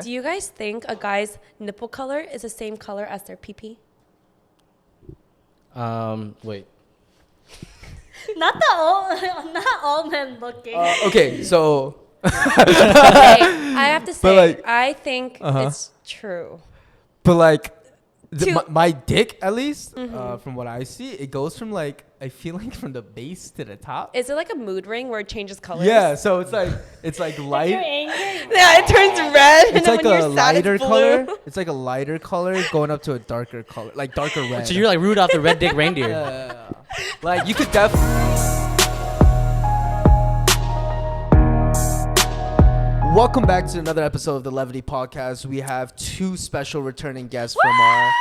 Do you guys think a guy's nipple color is the same color as their pee-pee? Wait. Not all men looking. Okay, so Okay, I have to say, like- I think it's true. but like Two- my dick, at least, from what I see, it goes from like I feel like from the base to the top. Is it like a mood ring where it changes colors? Yeah, so it's like If you're light. angry, Yeah, it turns red. It's and then like when a you're sad, lighter it's blue. color. It's like a lighter color going up to a darker color, like darker red. So you're like Rudolph the Red Dick Reindeer. Yeah. Like you could definitely. Welcome back to another episode of the Levity podcast. We have two special returning guests from our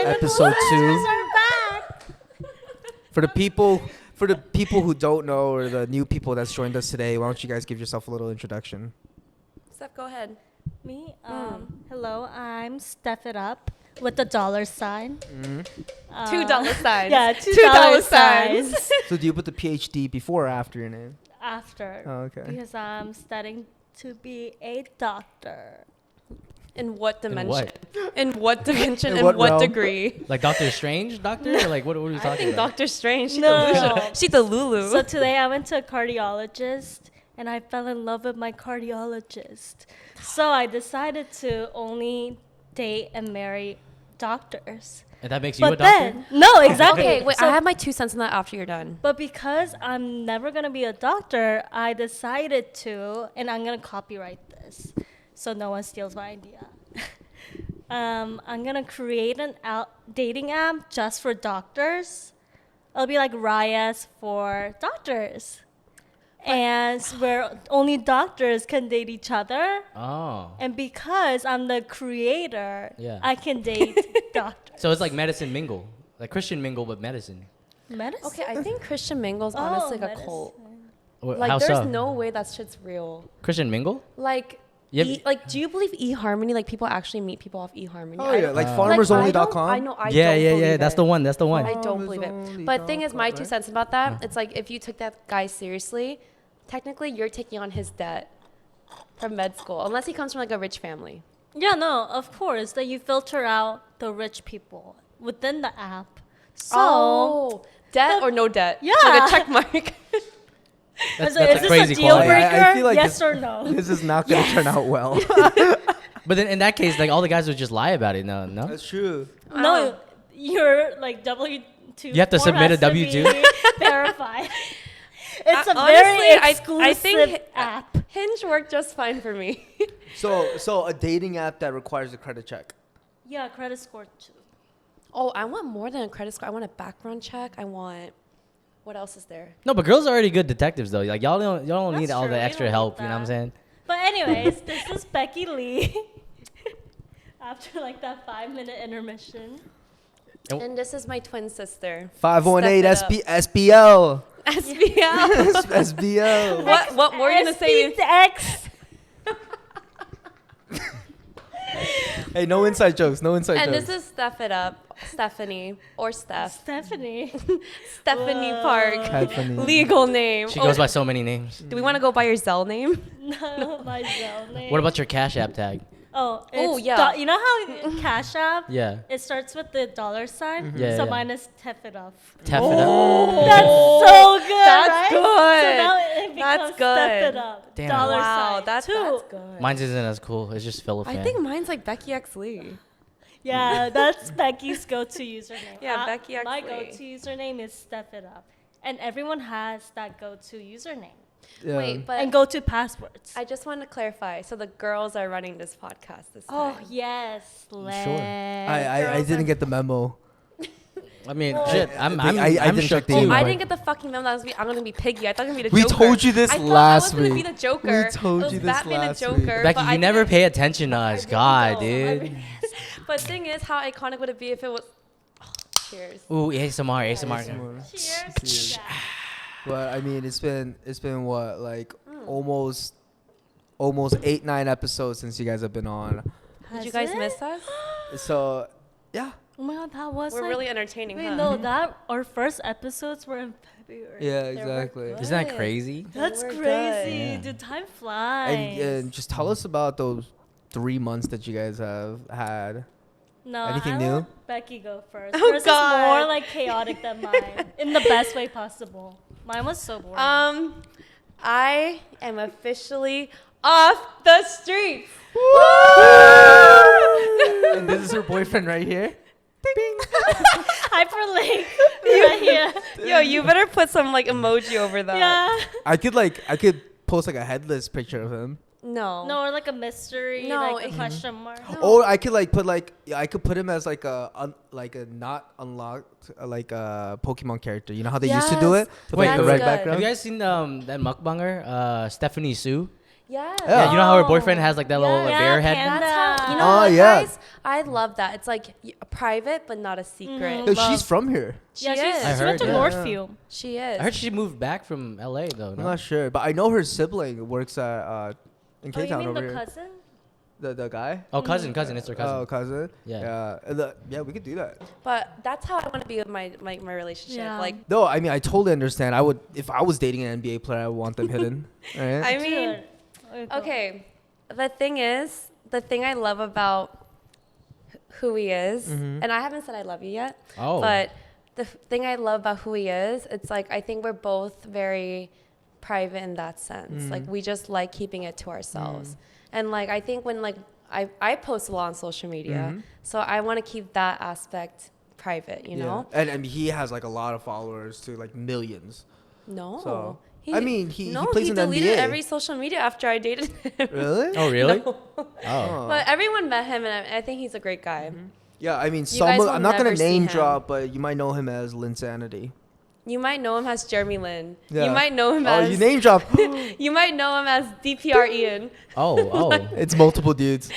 episode 2. For the people who don't know, or the new people that's joined us today, why don't you guys give yourself a little introduction? Steph, go ahead. me. Hello, I'm Steph It Up with the $. $2 signs. Yeah, $2 signs. So do you put the PhD before or after your name? After. Oh, okay. Because I'm studying to be a doctor. In what In dimension? what? In what dimension? In In what what realm? degree? Like Doctor Strange, doctor? Or like what are we I talking think about? Doctor Strange. She's No. delusional. She's a Lulu. So today I went to a cardiologist and I fell in love with my cardiologist. So I decided to only date and marry doctors. And that makes you a But doctor? then, no, exactly. Okay, wait. So- I have my 2 cents on that after you're done. But because I'm never gonna be a doctor, I decided to, and I'm gonna copyright this, so no one steals my idea. I'm gonna create an dating app just for doctors. It'll be like Raya's for doctors, and where only doctors can date each other. Oh. And because I'm the creator, Yeah. I can date doctors. So it's like medicine mingle. Like Christian mingle, but medicine. Medicine. Okay, I think Christian Mingle's honestly like a cult. Like, How there's so? no way that shit's real. Christian mingle? Like, Yeah, do you believe eHarmony? Like, people actually meet people off eHarmony? Oh I yeah, don't- like I farmersonly.com. know. I yeah, don't yeah. believe That's it. the one. That's the one. I don't believe it. But the thing is, my 2 cents about that, it's like if you took that guy seriously, technically you're taking on his debt from med school, unless he comes from like a rich family. Yeah, no, of course, that you filter out the rich people within the app. So, Oh, debt or no debt? Yeah. Like a check mark. That's is a this crazy a deal quality. breaker? I feel like Yes this- or no? This is not gonna turn out well. But then in that case, like all the guys would just lie about it. No. That's true. No, your like W-2 You have to form submit a has to W-2? be verified. It's a Honestly, very I exclusive think app. Hinge worked just fine for me. So a dating app that requires a credit check. Yeah, credit score too. Oh, I want more than a credit score. I want a background check. I want. What else is there? No, but girls are already good detectives though. Like y'all don't That's need all true. the We extra don't help. need You know what I'm that. saying? But anyways, this is Becky Lee. After like that 5-minute intermission. And this is my twin sister. 518 Step it SPL. SBL. SBL. What were you gonna say? X. Hey, no inside jokes. No inside And jokes. this is Steph It Up, Stephanie or Steph. Stephanie. Stephanie Whoa. Park. Stephanie. Legal name. She Oh, goes by so many names. do we want to go by your Zell name? No, my Zell name. What about your Cash App tag? Oh, Oh, it's yeah. you know how Cash App? Yeah. It starts with the $sign. Yeah, So yeah. mine is Tef It Up. Tap it up. That's so good, That's right? good. So now it That's becomes good. Step It Up. Damn. Dollar Wow, sign. that's Two. good. Mine isn't as cool. It's just Philip. I think mine's like Becky X Lee. Yeah, that's Becky's go-to username. Yeah, Becky My X Lee. go-to username is Step It Up. And everyone has that go-to username. Yeah. Wait, but And go-to passwords. I just want to clarify. So the girls are running this podcast this Oh, time. yes. Sure. I didn't get the memo. I mean, shit. I'm I didn't shook check the too. email. I Like- didn't get the fucking memo. I'm gonna be Piggy. I thought I'm gonna be the We Joker. told you this I thought last I was gonna week. be the Joker. We told It was you this Batman last and week. Joker. Becky, but I you never didn't- pay attention to us. really God, don't. dude. But thing is, how iconic would it be if it was? Oh, cheers. Ooh, ASMR, ASMR. Cheers. Yeah. But I mean, it's been what, like almost 8-9 episodes since you guys have been on. Did you Has guys it? miss us? So yeah, Oh my god, that was We're like... really entertaining, Wait, huh? no, that... Our first episodes were in February. yeah, They were exactly. good. Isn't that crazy? That's They were crazy. good. Yeah. Dude, time flies. And just tell us about those 3 months that you guys have had? No, Anything I new? let Becky go first. Oh, Hers is God. more like chaotic than mine, in the best way possible. Mine was so boring. I am officially off the streets. And this is her boyfriend right here. Hyperlink right here. Yo, you better put some like emoji over that. Yeah. I could post like a headless picture of him. No. No, or like a mystery, No, like a question mark. Or I could like put like I could put him as like a not unlocked Pokemon character. You know how they used to do Yes. it with Wait, like the that's red good. background. Have you guys seen that mukbanger, Stephanie Sue? Yeah. Yeah, you know how her boyfriend has like that little like, Yeah, bear head. panda. That's how, you know Oh, what, yeah. guys? I love that. It's like private, but not a secret. No, she's from here. She Yeah, is. I she went to heard, yeah. Northview. She is. I heard she moved back from LA though. I'm No? not sure, but I know her sibling works at in Oh, K you Town mean over the here. cousin? The guy. Oh, cousin. It's her cousin. Oh, cousin. Yeah. Yeah, we could do that. But that's how I want to be with my relationship. Yeah. Like, No, I mean I totally understand. I would if I was dating an NBA player, I would want them hidden. Right? I mean, Dude. okay. The thing I love about who he is, Mm-hmm. and I haven't said I love you yet, Oh. but the thing I love about who he is, it's like I think we're both very private in that sense. Like we just like keeping it to ourselves. And like I think when like I post a lot on social media, so I want to keep that aspect private, you know? And he has like a lot of followers too, like millions. No. So, I mean, he plays in the deleted NBA. every social media after I dated him. Really? Oh, really? No. Oh. But everyone met him, and I think he's a great guy. Yeah, I mean, You guys will I'm not gonna never see name him. drop, but you might know him as Linsanity. You might know him as Jeremy Lin. Yeah. You might know him Oh, as you name drop. you might know him as DPR Ian. Oh. It's multiple dudes.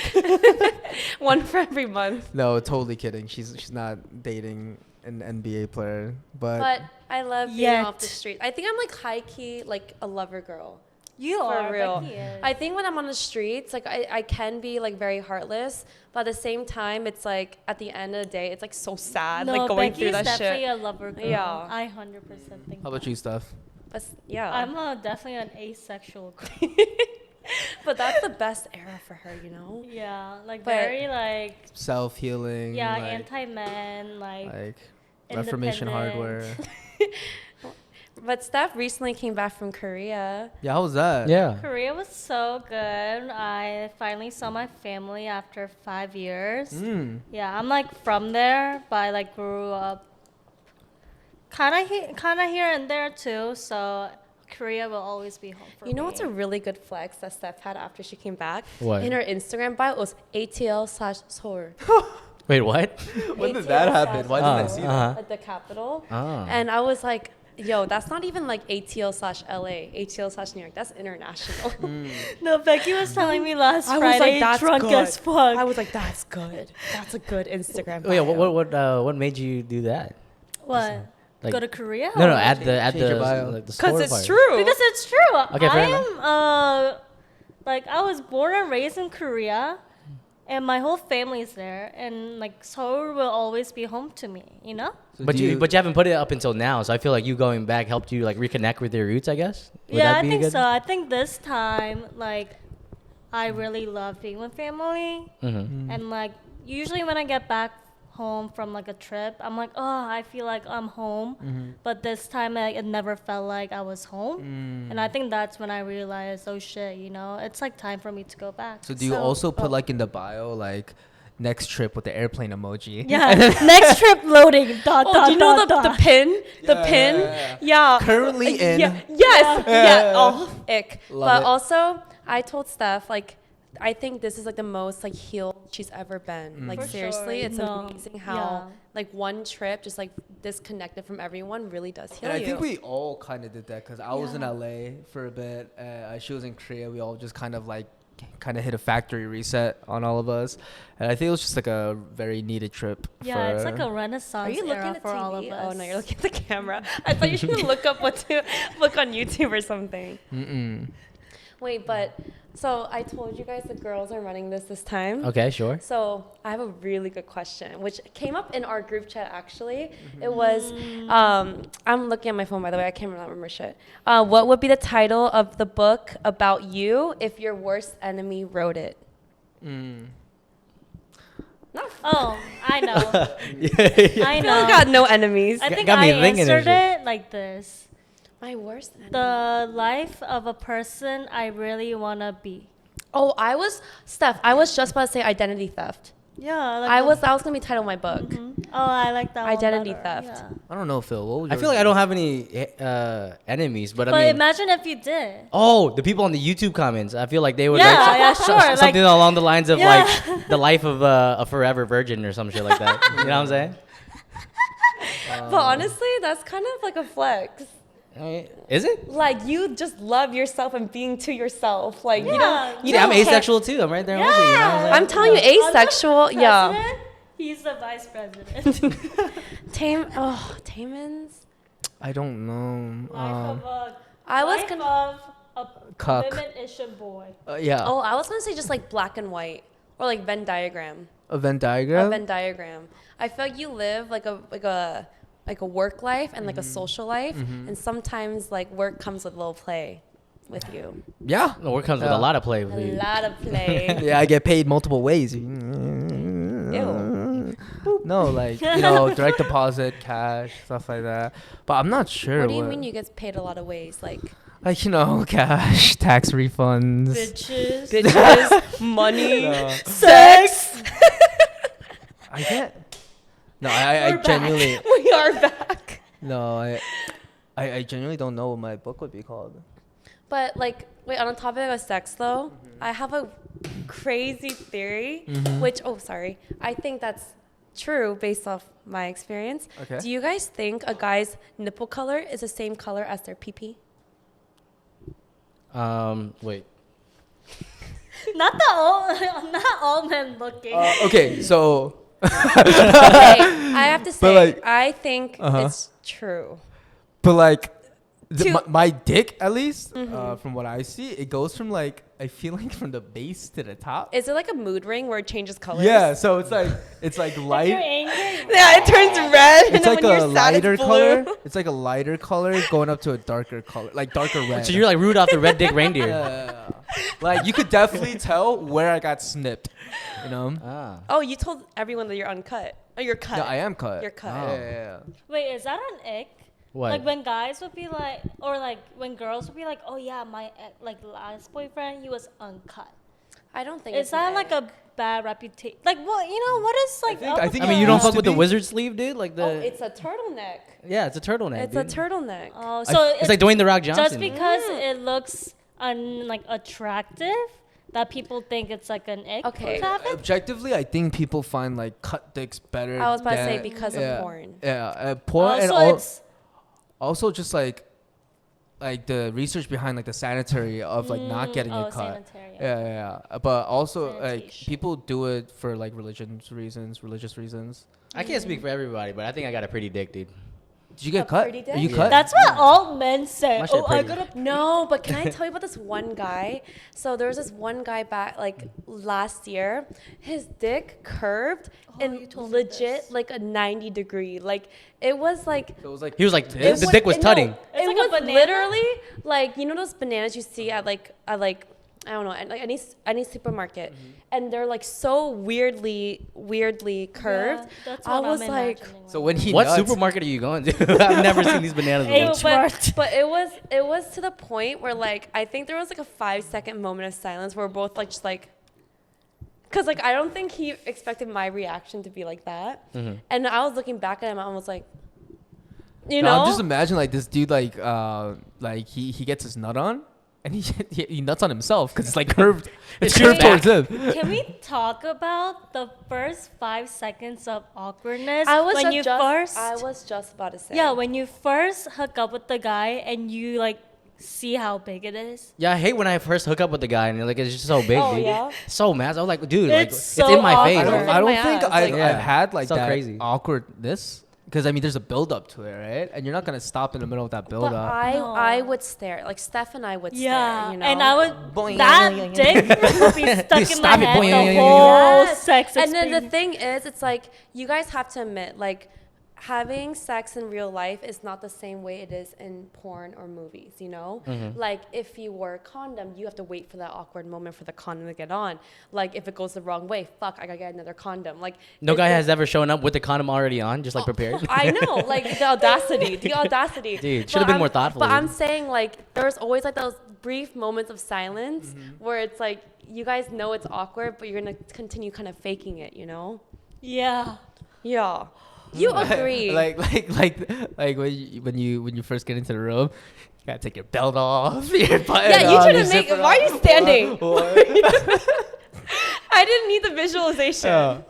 One for every month. No, totally kidding. She's not dating an NBA player, But I love being Yet. off the street. I think I'm like high key like a lover girl. You For are. real. Becky is. I think when I'm on the streets, like I can be like very heartless, but at the same time, it's like at the end of the day, it's like so sad, no, like going Becky through is that definitely shit. a lover girl. Yeah. I 100% think how about you, Steph? But yeah, I'm definitely an asexual girl. but that's the best era for her, you know. Yeah, like But- very like Self healing. yeah, like, anti-men, like Reformation independent. hardware. But Steph recently came back from Korea. Yeah, how was that? Yeah. Korea was so good. I finally saw my family after 5 years. Mm. Yeah, I'm like from there, but I like grew up kind of here and there too. So Korea will always be home for me. You know what's a really good flex that Steph had after she came back? What? In her Instagram bio, it was ATL/Seoul. Wait, what? When did that happen? Why didn't I see that? At the capital. Ah. And I was like, yo, that's not even like ATL/LA, ATL/New York. That's international. No, Becky was telling me last I was Friday, like, that's drunk good. as fuck. I was like, that's good. That's a good Instagram bio. Wait, what made you do that? What? Like- Go to Korea? No, Or- at the Change your bio. like, the Because store it's part. true. Because it's true. Okay, fair I am like I was born and raised in Korea, and my whole family is there, and like Seoul will always be home to me. You know? So But do you haven't put it up until now, so I feel like you going back helped you like reconnect with your roots, I guess. Would Yeah, that I be think good? so. I think this time, like, I really love being with family, Mm-hmm. and like usually when I get back home from like a trip, I'm like, oh, I feel like I'm home. But this time, like, it never felt like I was home, and I think that's when I realized, oh shit, you know, it's like time for me to go back. So do you also put like in the bio like next trip with the airplane emoji? Yeah, next trip loading. Dot, Oh, dot, do you know dot, the dot. pin? The Yeah, pin? yeah, Yeah. Currently in. Yeah. Yes. Yeah. Oh, ick. Love But it. also, I told Steph, like, I think this is like the most like healed she's ever been. Like For seriously, sure. it's No. amazing how Yeah. like one trip just like disconnected from everyone really does heal And I you. think we all kind of did that because I was in Yeah. LA for a bit. She was in Korea. We all just kind of hit a factory reset on all of us. And I think it was just like a very needed trip. Yeah, it's for- like a renaissance Are you looking era at for TV? all of us. Oh no, you're looking at the camera. I thought you should look up what to look on YouTube or something. Mm-mm. Wait, but so I told you guys the girls are running this time. Okay, sure. So I have a really good question, which came up in our group chat actually. It was, I'm looking at my phone by the way, I can't remember shit. What would be the title of the book about you if your worst enemy wrote it? Oh, I know. I I know. got no enemies. I think Got me I thinking and answered shit. it like this. My worst enemy. The life of a person I really want to be. Oh, Steph, I was just about to say identity theft. Yeah. Like That was gonna be title of my book. Oh, I like that Identity one better. theft. Yeah. I don't know, Phil. What would I yours feel like be? I don't have any enemies, but I But mean, imagine if you did. oh, the people on the YouTube comments. I feel like they would Yeah, like yeah, sure. something Like, along the lines of Yeah. like the life of a forever virgin or some shit like that. You know what I'm saying? But honestly, that's kind of like a flex. I mean, is it? Like you just love yourself and being to yourself. Like you Yeah. don't. You Yeah, I'm don't care- asexual too. I'm right there with you. You know what I'm saying? I'm telling you, asexual. I'm the Yeah. president, he's the vice president. Tamins. I don't know. Life of a I was life gonna. of a Cuck. women-ish boy. Yeah. Oh, I was gonna say just like black and white or like Venn diagram. A Venn A diagram. Venn diagram. I feel like you live like a work life and like a social life, and sometimes like work comes with a little play with you. Yeah. No, work comes with Yeah. a lot of play. A with you. lot of play. Yeah, I get paid multiple ways. Ew. No, like direct deposit, cash, stuff like that. But I'm not sure. What do you mean you get paid a lot of ways? Like Like cash, tax refunds. Bitches. bitches, money, No. sex. I can't. No, I We're back. genuinely. We are back. No, I genuinely don't know what my book would be called. But like, wait, on the topic of sex though, I have a crazy theory, which I think that's true based off my experience. Okay. Do you guys think a guy's nipple color is the same color as their pee-pee? Wait. Not all men looking. Okay, so Okay, I have to say, like- I think Uh-huh. it's true. but like To- my dick at least from what I see, it goes from like I feel like from the base to the top. Is it like a mood ring where it changes colors? Yeah, so it's like If you're light. angry, Yeah, it turns red, and It's then like when a you're sad, lighter it's blue. color. It's like a lighter color going up to a darker color, like darker red. So you're like Rudolph the Red Dick Reindeer. Yeah. Like you could definitely tell where I got snipped. You know? Ah. Oh, you told everyone that you're uncut. Oh, you're cut. Yeah, I am cut. You're cut. Oh. Yeah. wait, is that an ick? What? Like when guys would be like, or like when girls would be like, oh yeah, my last boyfriend, he was uncut. I don't think Is it's that an like ick. a bad reputation? Like what what is like? think- up I with think I mean, the- you don't used fuck to with the be- wizard sleeve, dude. Like the. Oh, it's a turtleneck. Yeah, it's a turtleneck. It's a dude. turtleneck. Oh, so It's like Dwayne the Rock Johnson. just because it looks attractive, that people think it's like an ick. Okay. to have it? Objectively, I think people find like cut dicks better. I was about to say than- because of yeah, porn. Yeah, porn, and Also, it's also just like the research behind like the sanitary of like not getting it cut. sanitary. Yeah. But also like Sanitation. people do it for like religious reasons. I can't speak for everybody, but I think I got a pretty dick, dude. Did you get A cut? pretty dick? Are you Yeah. cut? That's what all men say. My shit Oh, I pretty. got a No, but can I tell you about this one guy? So there was this one guy back like last year. His dick curved you and told me legit this. like a 90-degree. Like it was like So it was like He was like, this? the dick was no, tutting. It's it like a was banana? literally like those bananas you see at like I don't know, at like any supermarket, and they're like so weirdly curved. Yeah, that's I what was I'm like, imagining. So when he What nuts, supermarket are you going to? I've never seen these bananas Hey, before. but it was to the point where like I think there was like a 5-second moment of silence where we're both like just like, cause like I don't think he expected my reaction to be like that, and I was looking back at him and I was like, you No, know, I'm just imagining like this dude like he gets his nut on and he nuts on himself because it's like curved. It's It's curved back. towards him. Can we talk about the first 5 seconds of awkwardness I was when you first? I was just about to say, Yeah, when you first hook up with the guy and you like see how big it is. Yeah, I hate when I first hook up with the guy and like it's just so big, Oh, dude. yeah? So massive. I was like, dude, like It's it's so in my face. awkward. Like I don't my think ass, I've, like- I've had like So that crazy. awkwardness because I mean there's a build up to it, right? And you're not gonna stop in the middle of that build but up. No. I would stare. Like Steph and I would Yeah, stare. You know, and I would Boing. that dick would be stuck in my Stop it, head boing. the whole Yes. sex And then the experience. thing is, it's like you guys have to admit, like, having sex in real life is not the same way it is in porn or movies, you know? Like if you wear a condom, you have to wait for that awkward moment for the condom to get on. Like if it goes the wrong way, fuck, I gotta get another condom. Like No guy has ever shown up with the condom already on, just like prepared. I know, like the audacity. Dude, should have been more thoughtful. But I'm dude. saying like there's always like those brief moments of silence where it's like you guys know it's awkward, but you're gonna continue kind of faking it, you know? Yeah. Yeah. You agree. like when you first get into the room, you gotta take your belt off. Your button Yeah, you off, trying your to make. zipper Why are you off. standing? I didn't need the visualization. Yeah.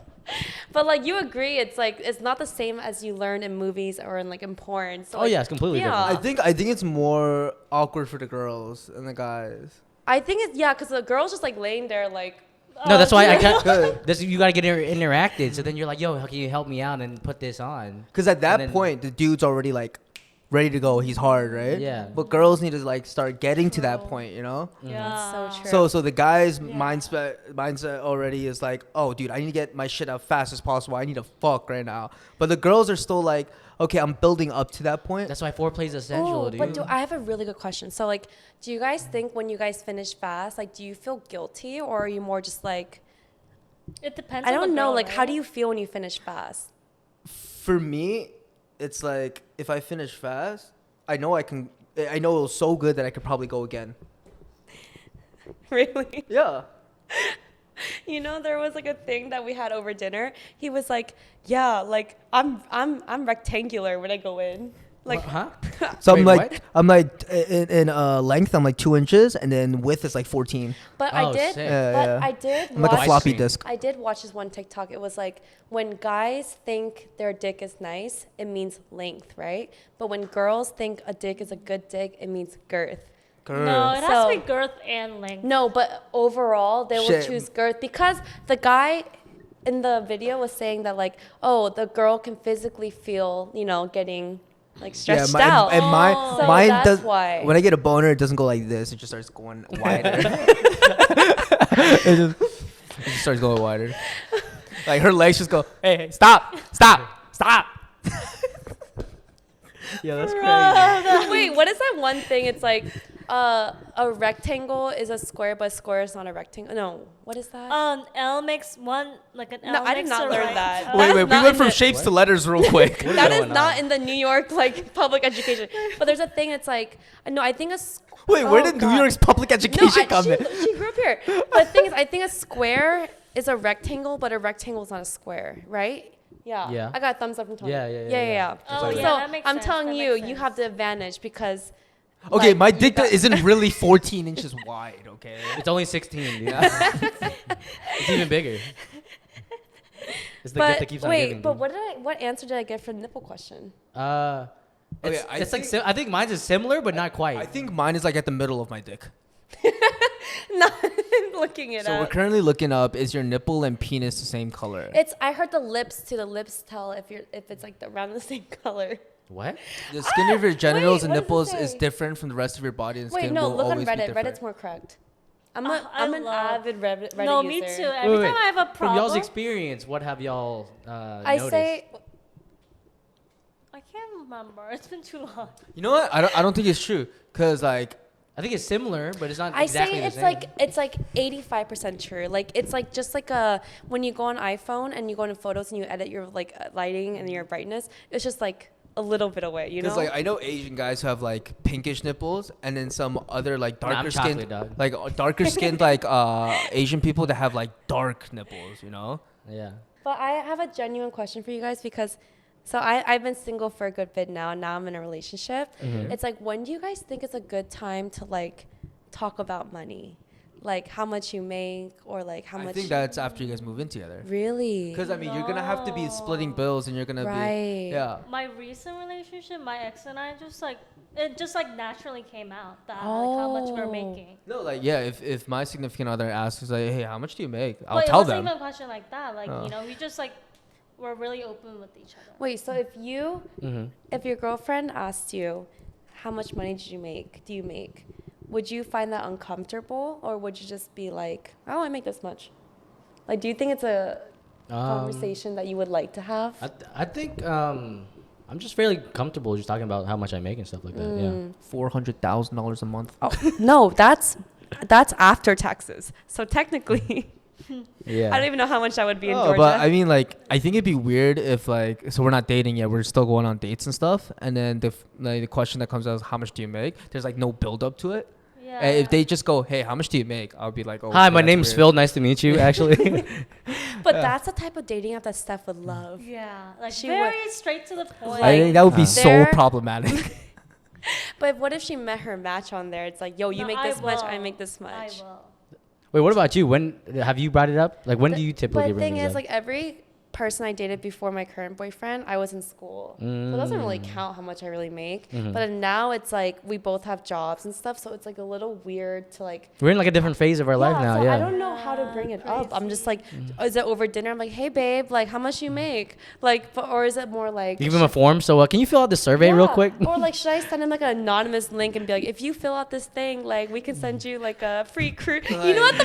But like you agree, it's like it's not the same as you learn in movies or in like in porn. So, Oh like, yeah, it's completely yeah. different. I think it's more awkward for the girls and the guys. I think it's because the girl's just like laying there like. No, that's why I Good. can't. This you gotta get interacted. So then you're like, yo, how can you help me out and put this on? Because at that And then- point, the dude's already like ready to go. He's hard, right? Yeah. But girls need to like start getting to that True. point, you know. Yeah. So true. So the guy's Yeah. mindset already is like, oh, dude, I need to get my shit out fast as possible. I need to fuck right now. But the girls are still like, okay, I'm building up to that point. That's why foreplay is essential, Oh, dude. but I have a really good question. So like, do you guys think when you guys finish fast, like, do you feel guilty or are you more just like? It depends. I on the don't know. girl, Like, how right? do you feel when you finish fast? For me, it's like if I finish fast, I know I can. I know it was so good that I could probably go again. Really? Yeah. You know, there was like a thing that we had over dinner. He was like, "Yeah, like I'm rectangular when I go in." Like, huh? So Wait, I'm like in length I'm like 2 inches and then width is like 14. but I Oh, did. sick. Yeah, But yeah. I did. I'm like a watch- floppy screen. disk. I did watch this one TikTok. It was like when guys think their dick is nice, it means length, right? But when girls think a dick is a good dick, it means girth. No, it has to be So- girth and length. No, but overall, they will Shit. choose girth because the guy in the video was saying that like, oh, the girl can physically feel, you know, getting like stretched out. And my So mine that's does. why. When I get a boner, it doesn't go like this. It just starts going wider. it just starts going wider. Like her legs just go, hey, stop. Yeah, that's crazy. Wait, what is that one thing? It's like a rectangle is a square, but a square is not a rectangle. No, what is that? L makes one like an L. No, I did makes not a learn right. that. Wait, That's we not went in from the- shapes to letters real quick. That is going not on? in the New York like public education. But there's a thing. It's like no, I think Wait, where oh, did New God. York's public No, education come in? she grew up here. But the thing is, I think a square is a rectangle, but a rectangle is not a square, right? Yeah. Yeah. I got a thumbs up from Tony. Yeah. Oh, It's yeah, So that makes I'm sense, telling that you, makes you sense. have the advantage because. Okay, like, my you dick got- isn't really 14 inches wide, okay? It's only 16, dude. It's even bigger. It's the gift that But keeps on wait, giving. but dude. what answer did I get for the nipple question? Okay, Okay, I think mine's is similar, but not quite. I think mine is like at the middle of my dick. Not looking it So we're up. currently looking up, is your nipple and penis the same color? It's I heard the lips tell if it's like around the same color. What? The skin of your genitals wait, and what does it nipples is say? different from the rest of your body, and Wait, skin no, will look on always be Reddit. different. Reddit's more correct. I'm I an love- avid Reddit No, user. me too. Every time I have a From y'all's problem, experience, what have y'all I noticed? say I can't remember. It's been too long. You know what? I don't think it's true, cause like I think it's similar, but it's not I exactly say the it's same. like it's like 85% true. Like it's like just like a when you go on iPhone and you go into photos and you edit your like lighting and your brightness, it's just like a little bit away, you know? Because like I know Asian guys who have like pinkish nipples, and then some other like Nah, I'm darker chocolate, skinned, dog. like darker skinned like Asian people that have like dark nipples. You know? Yeah. But I have a genuine question for you guys because so I've been single for a good bit now and now I'm in a relationship. Mm-hmm. It's like when do you guys think it's a good time to like talk about money? Like how much you make or like how I much think that's after you guys move in together. really Because I mean, you're gonna have to be splitting bills, and you're gonna Right. be yeah. My recent relationship, my ex and I it just like naturally came out that like how much we're Oh. making. No, like yeah. If my significant other asks like, hey, how much do you make? I'll But tell it wasn't them. even a question like that. Like Oh. you know, we just like we're really open with each other. Wait, so if your girlfriend asked you how much money do you make? Would you find that uncomfortable or would you just be like, "Oh, I make this much?" Like do you think it's a conversation that you would like to have? I think I'm just fairly comfortable just talking about how much I make and stuff like that. Yeah. $400,000 a month. Oh, no, that's after taxes. So technically, Yeah. I don't even know how much that would be in Oh, Georgia. but I mean, like, I think it'd be weird if, like, so we're not dating yet. We're still going on dates and stuff. And then the question that comes out is, how much do you make? There's, like, no build up to it. Yeah. And if they just go, hey, how much do you make? I'll be like, oh, Hi, okay, my that's name's weird. Phil. Nice to meet you, actually. But that's the type of dating app that Steph would love. Yeah, like She very straight to the point. I think that would be Uh. so There- problematic. But what if she met her match on there? It's like, yo, you No, make I this much, I will. make this I much. will. Wait, what about you? When have you brought it up? Like, when do you typically But the bring thing it is, up? like, every person I dated before my current boyfriend, I was in school. So it doesn't really count how much I really make. But now it's like we both have jobs and stuff. So it's like a little weird to like. We're in like a different phase of our life now. so Yeah. I don't know how to bring it up. I'm just like, is it over dinner? I'm like, hey, babe, like, how much you make? Like, or is it more like. You give him a form. So can you fill out the survey real Yeah. quick? Or like, should I send him like an anonymous link and be like, if you fill out this thing, like, we can send you like a free cruise. You know, at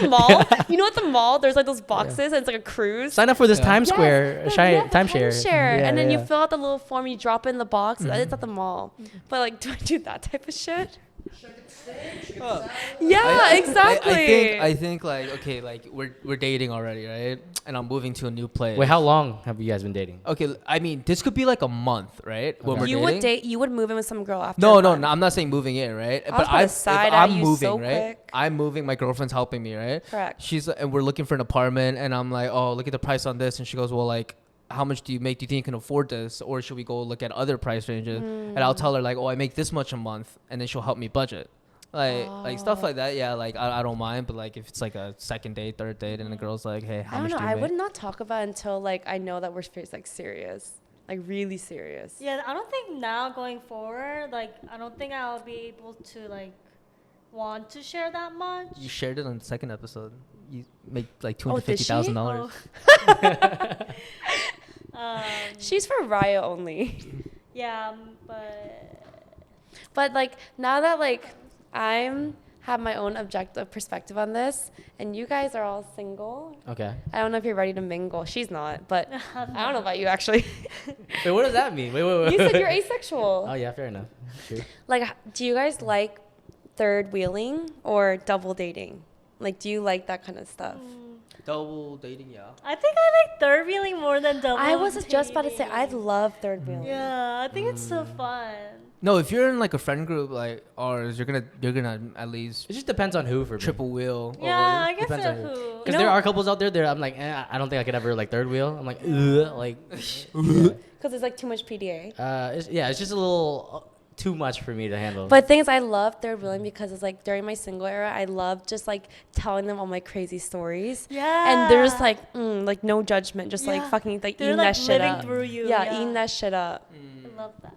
the mall, there's like those boxes and it's like a cruise. Sign up for this Yeah. Times Square the timeshare. timeshare. And then you yeah. fill out the little form, you drop it in the box. It's at the mall. But like, do I do that type of shit? Yeah, exactly. I think like, okay, like we're dating already, right? And I'm moving to a new place. Wait, how long have you guys been dating? Okay, I mean, this could be like a month, right? When Okay. we're you dating. would date. You would move in with some girl after. No, a no, month. no, I'm not saying moving in, right? I was about to if side eye I'm you moving, so right? quick. I'm moving. My girlfriend's helping me, right? Correct. And we're looking for an apartment, and I'm like, oh, look at the price on this, and she goes, well, like, how much do you make? Do you think you can afford this, or should we go look at other price ranges? And I'll tell her like, oh, I make this much a month, and then she'll help me budget. Like stuff like that, yeah. Like I don't mind, but like if it's like a second date, third date, and the girl's like, "Hey, how I don't much know. do you I make?" would not talk about it until like I know that we're like serious, like really serious. Yeah, I don't think now going forward, like I don't think I'll be able to like want to share that much. You shared it on the second episode. You make like Oh, did she? $250,000. She's for Raya only. Yeah, But like now that like I'm have my own objective perspective on this, and you guys are all single. Okay. I don't know if you're ready to mingle. She's not, but I don't know about you actually. Wait, what does that mean? Wait. You said you're asexual. Oh yeah, fair enough. True. Like, do you guys like third wheeling or double dating? Like, do you like that kind of stuff? Double dating, yeah. I think I like third wheeling more than double. I was just about to say I dating. love third wheeling. Yeah, I think it's so fun. No, if you're in like a friend group like ours, you're gonna at least It just depends on who for me. triple wheel. Yeah, I guess depends so on who. who. Because there are couples out there that I'm like, I don't think I could ever like third wheel. I'm like, like, Because it's like too much PDA. it's just a little too much for me to handle. But the thing is, I love third wheeling because it's like during my single era, I love just like telling them all my crazy stories. Yeah. And they're just like no judgment, just like Yeah. fucking like They're eating like that shit living up. through you. Yeah, eating that shit up. I love that.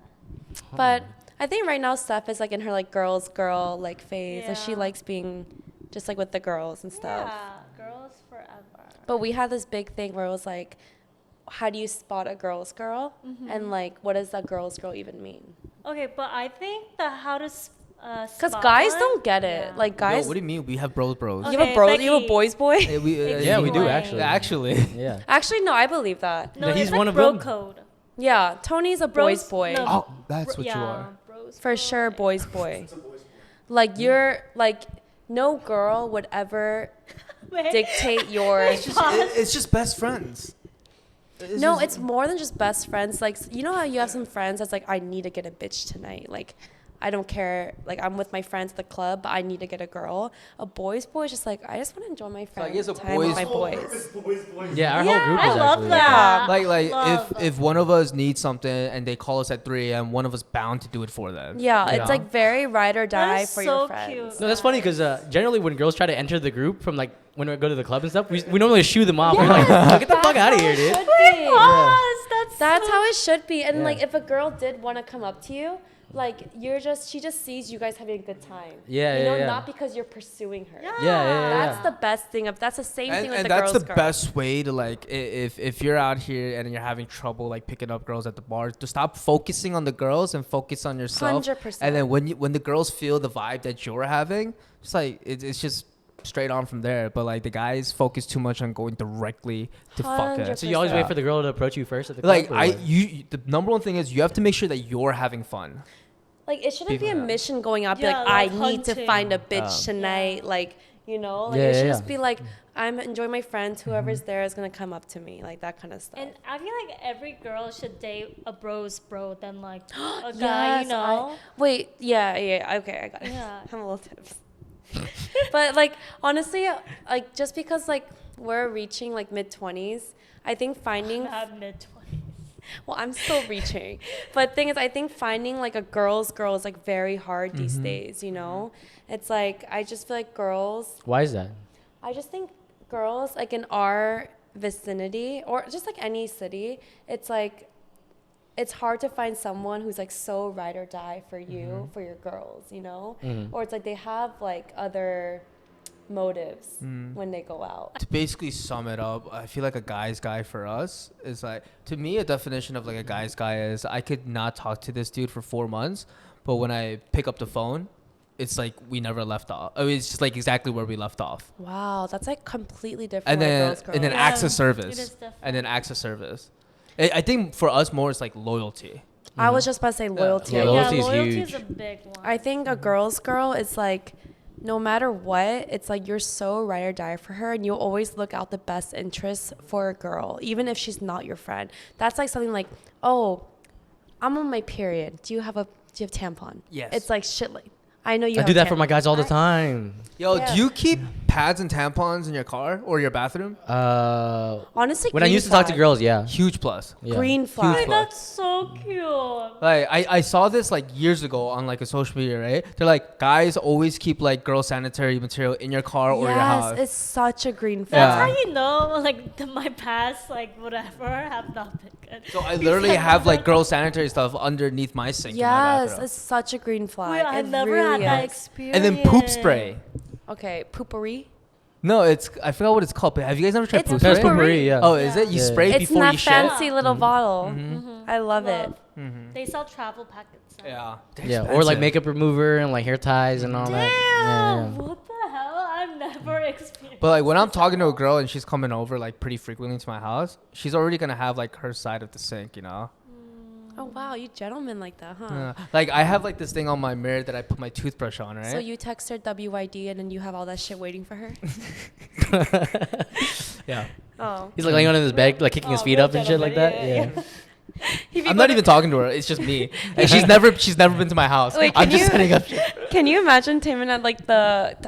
But I think right now Steph is like in her like girl like phase. Like she Yeah. likes being just like with the girls and stuff. Yeah, girls forever. But we had this big thing where it was like, how do you spot a girl's girl? And like, what does a girl's girl even mean? Okay, but I think the how to Because guys don't get it. Yeah. Like guys, Yo, what do you mean? We have bros. you have a Okay, bro, you have a Becky. boys boy. Yeah, we do Explain. actually. Actually. Yeah. Actually, no, I believe that. No, Yeah, he's it's like one of bro them. code. Yeah, Tony's a boys boy. no. Oh, that's what you are. Bros For code. sure, boys boy. Like you're like, no girl would ever Wait. dictate your. It's just best friends. No, it's more than just best friends. Like, you know how you have some friends that's like, I need to get a bitch tonight. Like, I don't care. Like, I'm with my friends at the club, but I need to get a girl. A boy's boy is just like, I just want to enjoy my I friends guess a time with boy's my boy- boys. Yeah, our Yeah, whole group I is love actually. that. Like Love. if one of us needs something and they call us at 3 a.m., one of us bound to do it for them. Yeah, You it's know? like very ride or die That is for so your friends. cute. No, that's funny because generally when girls try to enter the group from like when we go to the club and stuff, we normally shoo them off. We're like, "Oh, get the fuck out of here, dude. That's how it should be. And Yeah. like, if a girl did want to come up to you, like she just sees you guys having a good time. Yeah, you know, yeah. not because you're pursuing her. Yeah. That's the best thing. That's the same thing with And the that's girls. the best way to like if you're out here and you're having trouble like picking up girls at the bar, to stop focusing on the girls and focus on yourself. 100%. And then when the girls feel the vibe that you're having, it's like it's just straight on from there. But like the guys focus too much on going directly to fuck it. So you always wait for the girl to approach you first at the club? Like or what? the number one thing is you have to make sure that you're having fun. Like it shouldn't be a Yeah. mission going out. Be Yeah, like, like I need to hunting. find a bitch tonight. Yeah. Like, you know, like Yeah, it should yeah, just yeah. be like, I'm enjoying my friends. Whoever's there is gonna come up to me, like that kind of stuff. And I feel like every girl should date a bro's bro than like a guy, Yes, you know? wait, yeah, okay, I got it. Yeah. I'm a little tips. But like honestly, like just because like we're reaching like mid-20s, I think finding Not mid-20s. well, I'm still reaching. But thing is, I think finding like a girl's girl is like very hard these days, you know? It's like, I just feel like girls, Why is that? I just think girls like in our vicinity or just like any city, it's like, it's hard to find someone who's like so ride or die for you, for your girls, you know? Or it's like they have like other motives when they go out. To basically sum it up, I feel like a guy's guy for us is like, to me, a definition of like a guy's guy is I could not talk to this dude for 4 months, but when I pick up the phone, it's like we never left off. I mean, it's just like exactly where we left off. Wow, that's like completely different. And from a then girl's girl. and then Yeah, acts of it is service. different. And then acts of service. I think for us more it's like loyalty. I was just about to say loyalty. Yeah, Yeah, loyalty is loyalty huge. is a big one. I think a girl's girl is like, no matter what, it's like you're so ride or die for her, and you'll always look out the best interests for a girl, even if she's not your friend. That's like something like, oh, I'm on my period. Do you have tampon? Yes. It's like shit. Like I know you. I have do that for tampon. my guys all the time. Yo, Yeah. do you keep pads and tampons in your car or your bathroom? Honestly, When I green used to talk to flag. girls, yeah. Huge plus. Yeah. Green Wait, flag. that's so cute. Like I saw this like years ago on like a social media, right? They're like, guys always keep like girl sanitary material in your car or your house. Yes, it's such a green That's flag. Yeah. how you know, like, my past, like, whatever, have not been good. So I literally have like girl sanitary stuff underneath my sink. in my Yes, bathroom. it's such a green flag. Wait, I've It never really had that is. experience. And then poop spray. Okay, poopery. No, I forgot what it's called. But have you guys ever tried It's poop a spray? That's potpourri, yeah. Oh, is it? You Yeah. spray It's before in you that shit? fancy little bottle. I love it. Love. They sell travel packets now. Yeah. Yeah, or like makeup remover and like hair ties and all Damn, that. Yeah, yeah. what the hell? I've never experienced. But like when I'm talking to a girl and she's coming over like pretty frequently to my house, she's already gonna have like her side of the sink, you know. Oh wow, you gentlemen like that, huh? Like I have like this thing on my mirror that I put my toothbrush on, right? So you text her WYD and then you have all that shit waiting for her? Yeah. Oh. He's like laying on his bed, like kicking his feet real up and shit like that. gentleman, Yeah. I'm not even talking to her. It's just me. And she's never been to my house. Wait, I'm can just you- setting up shit. Can you imagine Taman at like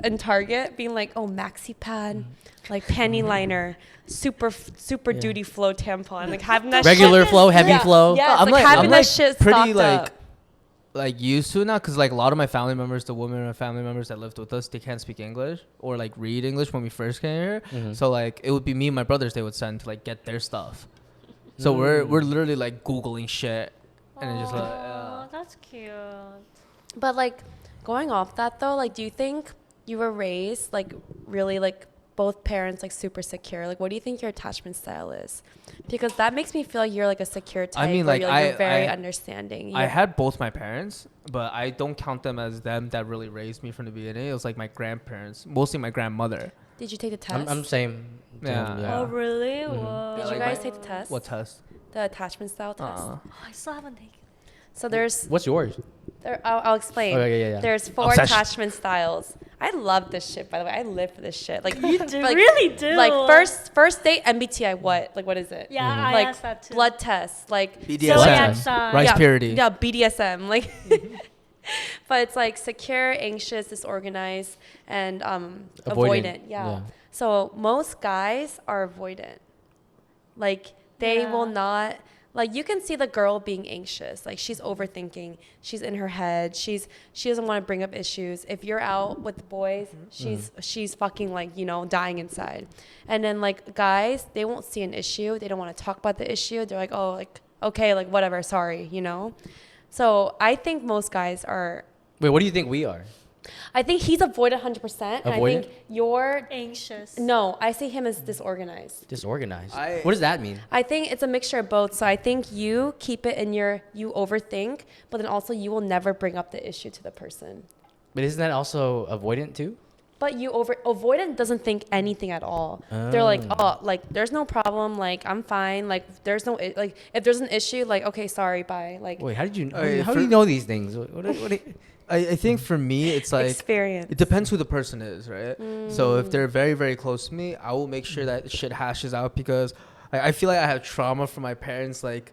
in Target being like, oh, maxi pad, like panty liner, super Yeah. duty flow tampon, like having that Regular shit. flow, heavy Yeah. flow. Yeah, it's I'm like having that like shit pretty stocked like up. like used to it now because like a lot of my family members, the women in my family members that lived with us, they can't speak English or like read English when we first came here. So like it would be me and my brothers they would send to like get their stuff. So we're literally like Googling shit and then just like Oh, that's cute. But like going off that though, like do you think you were raised like really like both parents like super secure? Like what do you think your attachment style is? Because that makes me feel like you're like a secure type. I mean, where like, you're very I- understanding. I You're- had both my parents, but I don't count them as them that really raised me from the beginning. It was like my grandparents, mostly my grandmother. Did you take the test? I'm same. Yeah. Yeah. Oh, really? Whoa. Did like you guys my- take the test? What test? The attachment style test. Oh, I still haven't taken it. So there's What's yours? I'll explain. Okay, yeah. There's 4 Obsession. attachment styles. I love this shit, by the way. I live for this shit. Like You do, like, really do. Like first date MBTI. What? Like what is it? Yeah, I Like asked that too. blood test. Like BDSM. Zodiac sign. Rice yeah, purity. Yeah, BDSM. Like, but it's like secure, anxious, disorganized, and avoidant. Yeah. So most guys are avoidant. Like they will Yeah. not. Like you can see the girl being anxious. Like she's overthinking. She's in her head. She doesn't want to bring up issues. If you're out with the boys, she's fucking like, you know, dying inside. And then like guys, they won't see an issue. They don't want to talk about the issue. They're like, oh, like okay, like whatever, sorry, you know. So I think most guys are. Wait, what do you think we are? I think he's avoidant 100%. And I Avoidant? think you're. Anxious. No, I see him as disorganized. Disorganized. I- What does that mean? I think it's a mixture of both. So I think you keep it in you overthink, but then also you will never bring up the issue to the person. But isn't that also avoidant too? But avoidant doesn't think anything at all. They're like, oh, like there's no problem. Like I'm fine. Like there's no like if there's an issue, like okay, sorry, bye. Like Wait, how do you for- know these things? I think for me, it's like experience. it depends who the person is, right? So if they're very, very close to me, I will make sure that shit hashes out because I feel like I have trauma from my parents, like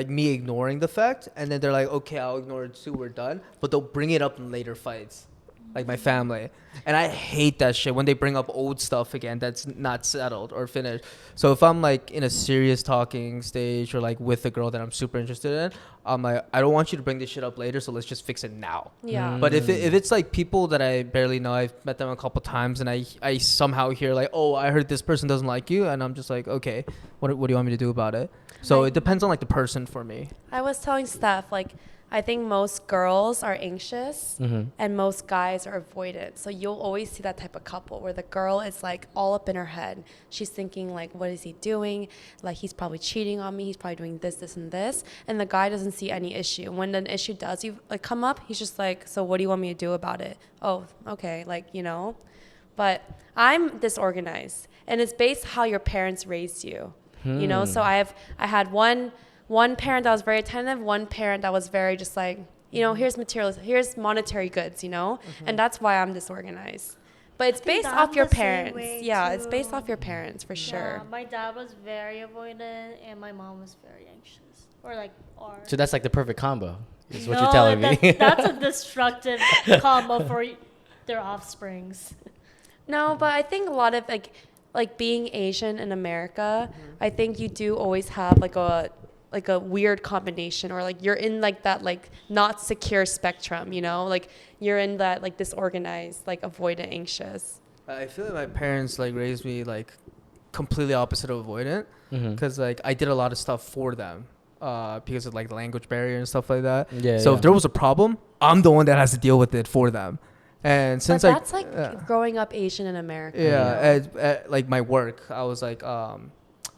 me ignoring the fact, and then they're like, okay, I'll ignore it too, we're done. But they'll bring it up in later fights, like my family. And I hate that shit when they bring up old stuff again that's not settled or finished. So if I'm like in a serious talking stage or like with a girl that I'm super interested in, I'm like, I don't want you to bring this shit up later, so let's just fix it now. Yeah. But if it's like people that I barely know, I've met them a couple times, and I somehow hear like, oh, I heard this person doesn't like you, and I'm just like, okay, what do you want me to do about it? So it depends on like the person for me. I was telling Steph, like, I think most girls are anxious and most guys are avoidant. So you'll always see that type of couple where the girl is like all up in her head. She's thinking like, what is he doing? Like he's probably cheating on me. He's probably doing this, this, and this. And the guy doesn't see any issue. When an issue does come up, he's just like, so what do you want me to do about it? Oh, okay. Like, you know, but I'm disorganized and it's based how your parents raised you, you know? So I had one parent that was very attentive, one parent that was very just like, you know, here's materials, here's monetary goods, you know, and that's why I'm disorganized. But it's based off your parents. Yeah, it's based off your parents for sure. Yeah, my dad was very avoidant and my mom was very anxious. So that's like the perfect combo, is what No, you're telling me. That's a destructive combo for their offsprings. No, but I think a lot of like being Asian in America, I think you do always have like a weird combination, or like you're in like that like not secure spectrum, you know, like you're in that like disorganized, like avoidant, anxious. I feel like my parents like raised me like completely opposite of avoidant, because like I did a lot of stuff for them because of like the language barrier and stuff like that. So if there was a problem, I'm the one that has to deal with it for them. And since but that's like growing up Asian in America. Yeah, you know? at like my work, I was like a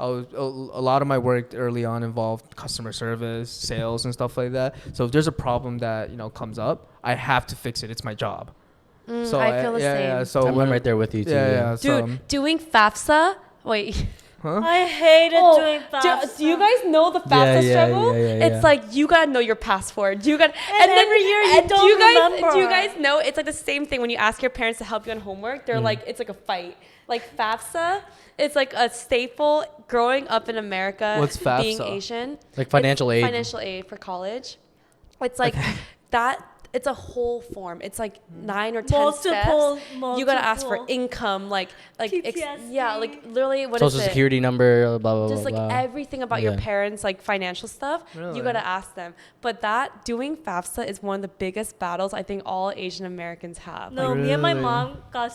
lot of my work early on involved customer service, sales, and stuff like that. So if there's a problem that, you know, comes up, I have to fix it. It's my job. So I feel the same. Yeah, so I'm right there with you too. Yeah. Dude, doing FAFSA. Wait. Huh? I hated doing FAFSA. Do you guys know the FAFSA struggle? It's like you gotta know your password. And every year you don't remember. Do you guys know it's like the same thing when you ask your parents to help you on homework? They're like, it's like a fight. Like FAFSA, it's like a staple growing up in America. What's FAFSA? Being Asian. Like financial aid. Financial aid for college. It's like that. It's a whole form. It's like 9 or 10 steps. You gotta ask for income, like yeah, like literally what Social is it? security number, blah blah Just blah. like blah. everything about your parents, like financial stuff. Really? You gotta ask them. But that doing FAFSA is one of the biggest battles I think all Asian Americans have. No, me and my mom got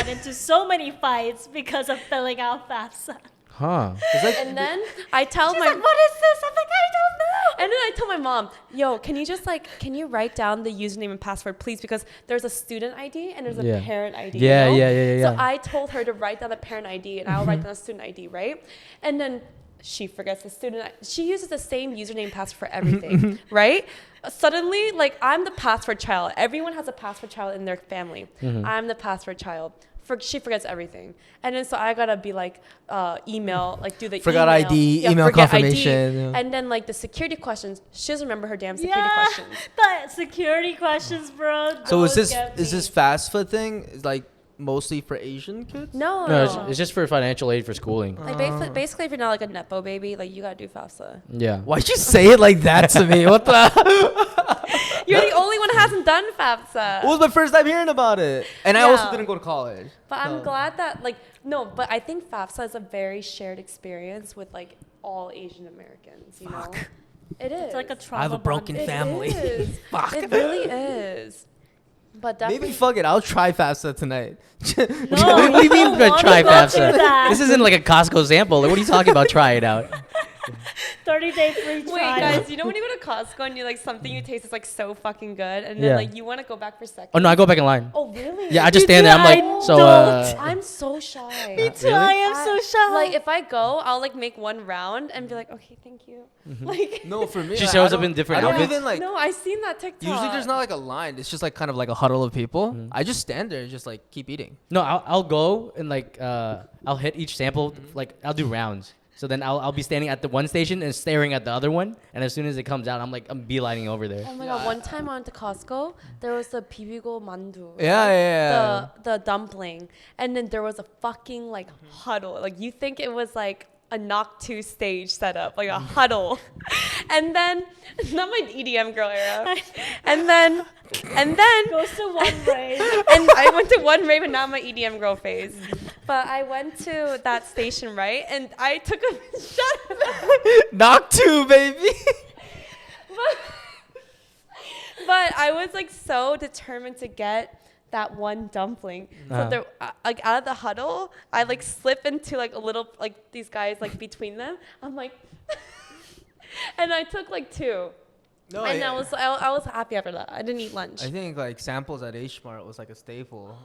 into so many fights because of filling out FAFSA. Huh. And then I tell She's my like, what is this? I'm like, I don't know. and then I tell my mom, yo, can you write down the username and password, please? Because there's a student ID and there's a parent ID. Yeah, you know? yeah. So I told her to write down the parent ID and I'll write down the student ID, right? And then she forgets the student. She uses the same username and password for everything, right? Suddenly, like I'm the password child. Everyone has a password child in their family. I'm the password child. She forgets everything, and then so I gotta be like email, like do the forgot email. ID, email confirmation, ID. And then like the security questions. She doesn't remember her damn security questions. The security questions, bro. So is this fast food thing is like mostly for Asian kids? No. It's just for financial aid for schooling. Like basically, if you're not like a nepo baby, like you gotta do FAFSA. Yeah. Why'd you say it like that to me? What the? You're the only one who hasn't done FAFSA. It was my first time hearing about it, and I also didn't go to college. But I'm glad that but I think FAFSA is a very shared experience with like all Asian Americans. You know, it is. It's like a trauma. I have a broken bond. family. It is. Fuck. It really is. But definitely. Maybe fuck it. I'll try FAFSA tonight. No, What do you mean I don't try wanna go FAFSA? through that. This isn't like a Costco sample. Like, what are you talking about? Try it out. 30-day free trial. Wait, guys, you know when you go to Costco and you like something you taste is like so fucking good, and then Yeah. like you want to go back for seconds? Oh no, I go back in line. Oh really? Yeah, I just Me stand there. too, I'm like, I so don't. I'm so shy. Me too. Really? I am so shy. Like if I go, I'll like make one round and be like, okay, thank you. Like No, for me, She like, shows I up in don't- different I don't outfits? even like. no, I seen that TikTok. Usually, there's not like a line. It's just like kind of like a huddle of people. I just stand there and just like keep eating. no, I'll go and like I'll hit each sample, like I'll do rounds. So then I'll be standing at the one station and staring at the other one, and as soon as it comes out, I'm beelining over there. Oh my god! One time I went to Costco, there was a bibigo mandu. Yeah. The dumpling, and then there was a fucking like huddle. Like you think it was like a knock 2 stage setup, like a huddle, and then not my EDM girl era, and then Goes to one rave. and I went to one rave and not my EDM girl phase. But I went to that station, right? And I took a shot. Knock 2, baby. But I was like so determined to get that one dumpling. So there, like out of the huddle, I like slip into like a little like these guys like between them. I'm like, and I took like 2. No, And I was happy after that. I didn't eat lunch. I think like samples at H Mart was like a staple.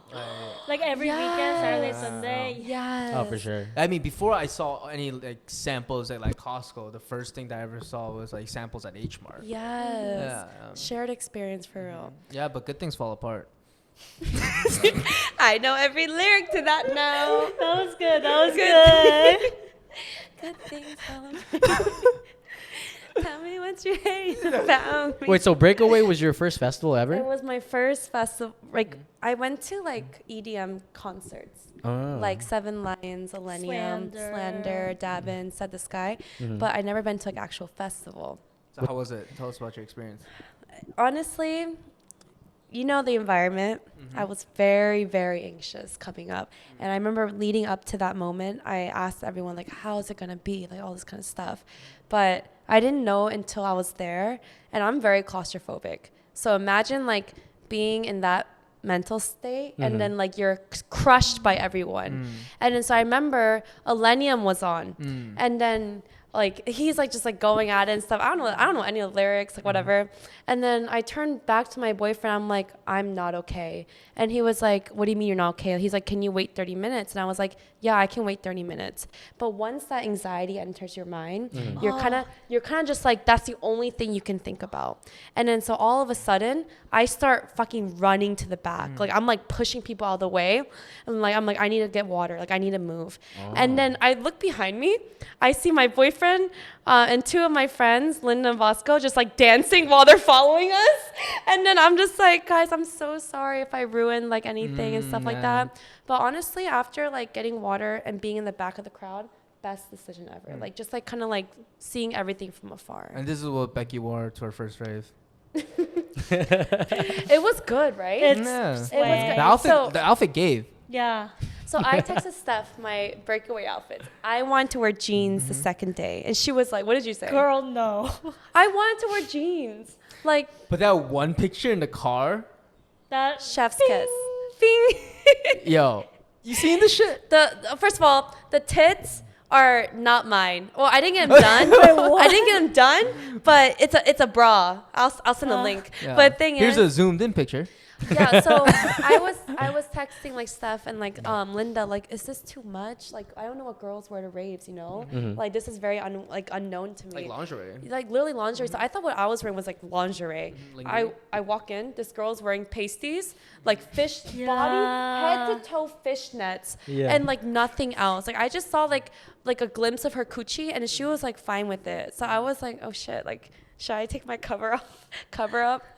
Like every weekend, Saturday, Yes. Sunday. Yes. Oh, for sure. I mean, before I saw any like samples at like Costco, the first thing that I ever saw was like samples at H Mart. Yes. Yeah, Shared experience for real. Yeah, but good things fall apart. I know every lyric to that now. That was good. That was good. Good things fall. Tell me what you hate about me. Wait, so Breakaway was your first festival It ever? was my first festival. Like I went to like EDM concerts, Oh. like Seven Lions, Millennium, Slander, Dabin, Set the Sky, but I never been to like actual festival. So how was it? Tell us about your experience. Honestly, you know the environment. I was very, very anxious coming up. And I remember leading up to that moment, I asked everyone, like, how is it going to be? Like, all this kind of stuff. But I didn't know until I was there. And I'm very claustrophobic. So imagine, like, being in that mental state and then, like, you're crushed by everyone. And then so I remember Millennium was on. And then like he's like just like going at it and stuff. I don't know any of the lyrics, like whatever. And then I turned back to my boyfriend. I'm like, I'm not okay. And he was like, what do you mean you're not okay? He's like, can you wait 30 minutes? And I was like, yeah, I can wait 30 minutes. But once that anxiety enters your mind, you're kind of just like, that's the only thing you can think about. And then so all of a sudden I start fucking running to the back. Like I'm like pushing people out of the way. And I'm like, I need to get water. Like I need to move. And then I look behind me. I see my boyfriend and 2 of my friends, Linda and Bosco, just like dancing while they're following us. And then I'm just like, guys, I'm so sorry if I ruined like anything and stuff like that. But honestly, after like getting water and being in the back of the crowd, best decision ever. Like just like kind of like seeing everything from afar. And this is what Becky wore to her first rave. It was good, right? It's Yeah. swag. The outfit gave. Yeah. So I texted Steph my breakaway outfit. I wanted to wear jeans the second day. And she was like, what did you say? Girl, no. I wanted to wear jeans. Like But that one picture in the car, That chef's Bing. kiss. Bing. yo, you seen this shit? First of all, the tits are not mine. Well, I didn't get them done. I didn't get them done, but it's a bra. I'll send a link. Yeah. But the thing Here's is, a zoomed in picture. yeah. So I was texting like Steph and like Linda, like, is this too much? Like I don't know what girls wear to raves, you know? Like this is very unknown to me. Like lingerie. Like literally lingerie. So I thought what I was wearing was like lingerie. I walk in, this girl's wearing pasties, like fish body, head to toe fishnets, Yeah. and like nothing else. Like I just saw like a glimpse of her coochie, and she was like fine with it. So I was like, oh shit, like should I take my cover up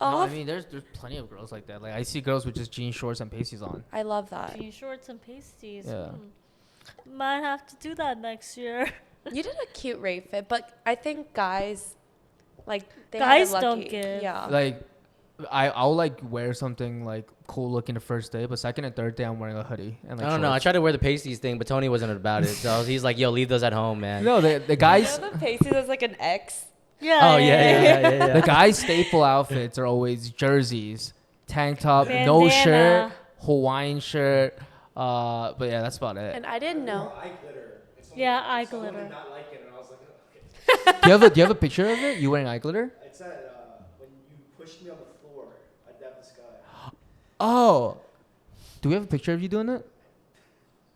No, off? I mean, there's plenty of girls like that. Like I see girls with just jean shorts and pasties on. I love that. Jean shorts and pasties. Yeah. Might have to do that next year. You did a cute rave fit, but I think guys, like they Guys had it don't lucky. give. Yeah. Like I'll like wear something like cool looking the first day, but second and third day I'm wearing a hoodie and like I don't know. I shorts. tried to wear the pasties thing, but Tony wasn't about it. So he's like, "Yo, leave those at home, man." No, the guys. You know the pasties is like an X. Yeah. Oh yeah. The guys' staple outfits are always jerseys, tank top, no Bandana. shirt, Hawaiian shirt. But yeah, that's about it. And I didn't know. Eye glitter. It's Yeah, eye someone glitter. did not like it, and I was like, okay. Do you have a picture of it? You wearing eye glitter? It's at when you pushed me on the floor at Dab the Sky. Oh. Do we have a picture of you doing it?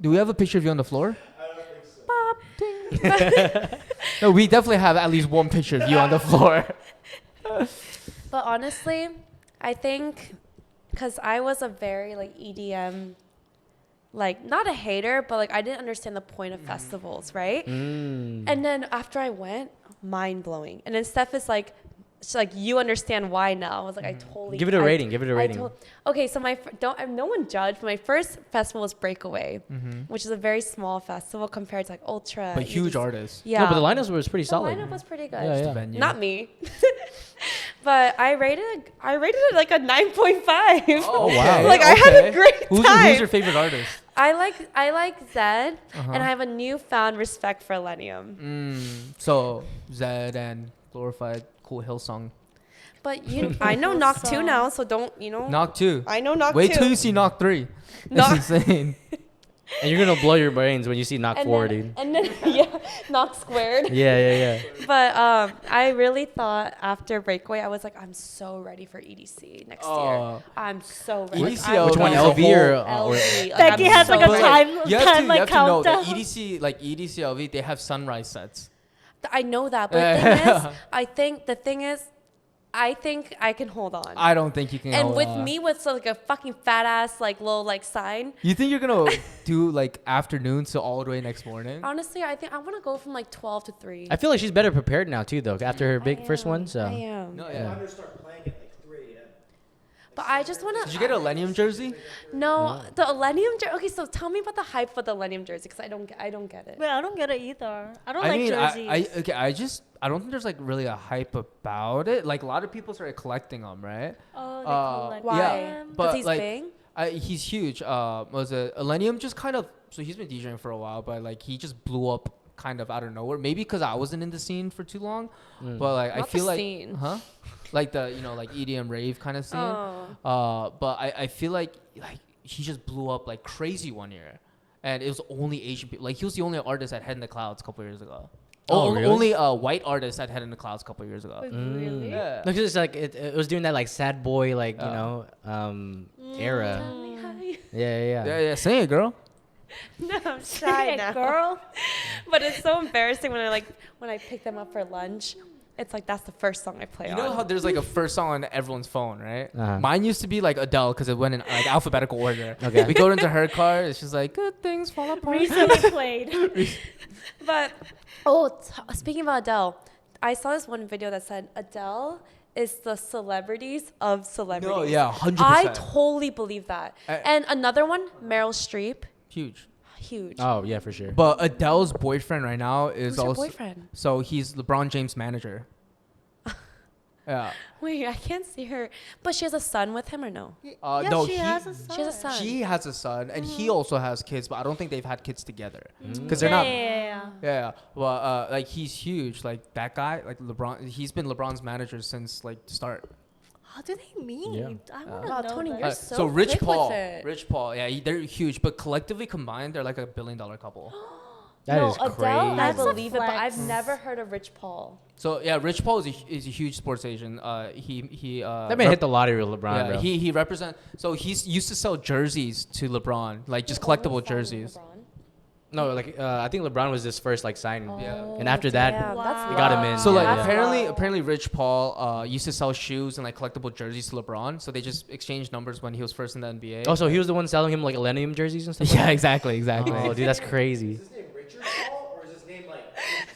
Do we have a picture of you on the floor? I don't think so. No, we definitely have at least one picture of you on the floor. But honestly, I think because I was a very like EDM, like not a hater, but like I didn't understand the point of festivals, right? And then after I went, mind blowing. And then Steph is like, she's like, you understand why now. I was like, I totally Give it a rating. Give it a rating. Okay, so no one judged. But my first festival was Breakaway, which is a very small festival compared to like Ultra. But huge EDC. artists. Yeah, No, but the lineup was pretty solid. The lineup was pretty good. Yeah, yeah. Venue. Not me. But I rated it like a 9.5. Oh, wow. Like I had a great time. Who's your favorite artist? I like Zed, Uh-huh. and I have a newfound respect for Lenium. So Zed and Glorified, cool Hillsong. But I know Knock 2 Song. now, so don't Knock 2. I know Knock 2. Wait till you see Knock 3. That's insane. And you're gonna blow your brains when you see Knock 4, dude. And then yeah, Knock Squared. Yeah. But I really thought after Breakaway, I was like, I'm so ready for EDC next year. I'm so ready. EDC, I'm Which one, as a LV or? LV. Like, Becky I'm has so like a ready. time, you time like have to know that countdown. EDC, like EDC LV, they have sunrise sets. I know that, but the thing is, I think I can hold on. I don't think you can. And hold with on. me with like a fucking fat ass like little like sign. You think you're gonna do like afternoon to all the way next morning? Honestly, I think I want to go from like 12 to 3. I feel like she's better prepared now too, though, after her big I first am. one. So I am. No, I'm yeah. gonna start playing at like 3 a.m. But I just want to. Did you get a Lenium jersey? No, the Lenium jersey. Okay, so tell me about the hype for the Lenium jersey because I don't get it. Wait, I don't get it either. I don't I like mean, jerseys. I don't think there's like really a hype about it. Like a lot of people started collecting them, right? Oh, they collect Why? them. but Because he's like, big. He's huge. Was it Lenium? Just kind of. So he's been DJing for a while, but like he just blew up kind of out of nowhere. Maybe because I wasn't in the scene for too long, but like I Not feel the like, scene. huh? Like the like EDM rave kind of scene. Oh. But I feel like he just blew up like crazy one year, and it was only Asian people. Like he was the only artist at Head in the Clouds a couple years ago. Oh, really? Only a white artist at Head in the Clouds a couple years ago. Wait, really? Yeah. No, 'cause it's like it was doing that like sad boy like era. Yeah. Yeah, sing it, girl. No, I'm Say shy it, now. girl. But it's so embarrassing when I pick them up for lunch. It's like that's the first song I play You on. know how there's like a first song on everyone's phone, right? Uh-huh. Mine used to be like Adele because it went in like alphabetical order. Okay. We go into her car. It's just like good things fall apart. Recently played. But speaking about Adele, I saw this one video that said Adele is the celebrities of celebrities. No, yeah, 100%. I totally believe that. I- And another one, Meryl Streep, Huge. huge. Oh yeah, for sure. But Adele's boyfriend right now is Who's your also boyfriend? so he's LeBron James' manager. Yeah. Wait, I can't see her. But she has a son with him or no? Yeah, No, she has a son. She has a son. She has a son, and he also has kids, but I don't think they've had kids together Mm. because they're not. Yeah. Yeah. Well, like he's huge. Like that guy, like LeBron. He's been LeBron's manager since like the start. How do they meet? Yeah. I want to Wow, know Tony, that. you're So so Rich quick with Paul, it. Rich Paul, yeah, they're huge, but collectively combined, they're like $1 billion couple. That no, is Adele, crazy. I That's a believe it, but I've flex. never heard of Rich Paul. So yeah, Rich Paul is a huge sports agent. He That man hit the lottery with LeBron, yeah, bro. he represent. So he's used to sell jerseys to LeBron, like just collectible jerseys. No, like I think LeBron was his first like sign. Yeah. And after that, Damn, that's Wow. we got him in. So Yeah, like yeah. apparently Rich Paul used to sell shoes and like collectible jerseys to LeBron. So they just exchanged numbers when he was first in the NBA. Oh, so he was the one selling him like Millennium jerseys and stuff. yeah, exactly. Oh, dude, that's crazy. Is his name Richard Paul or is his name like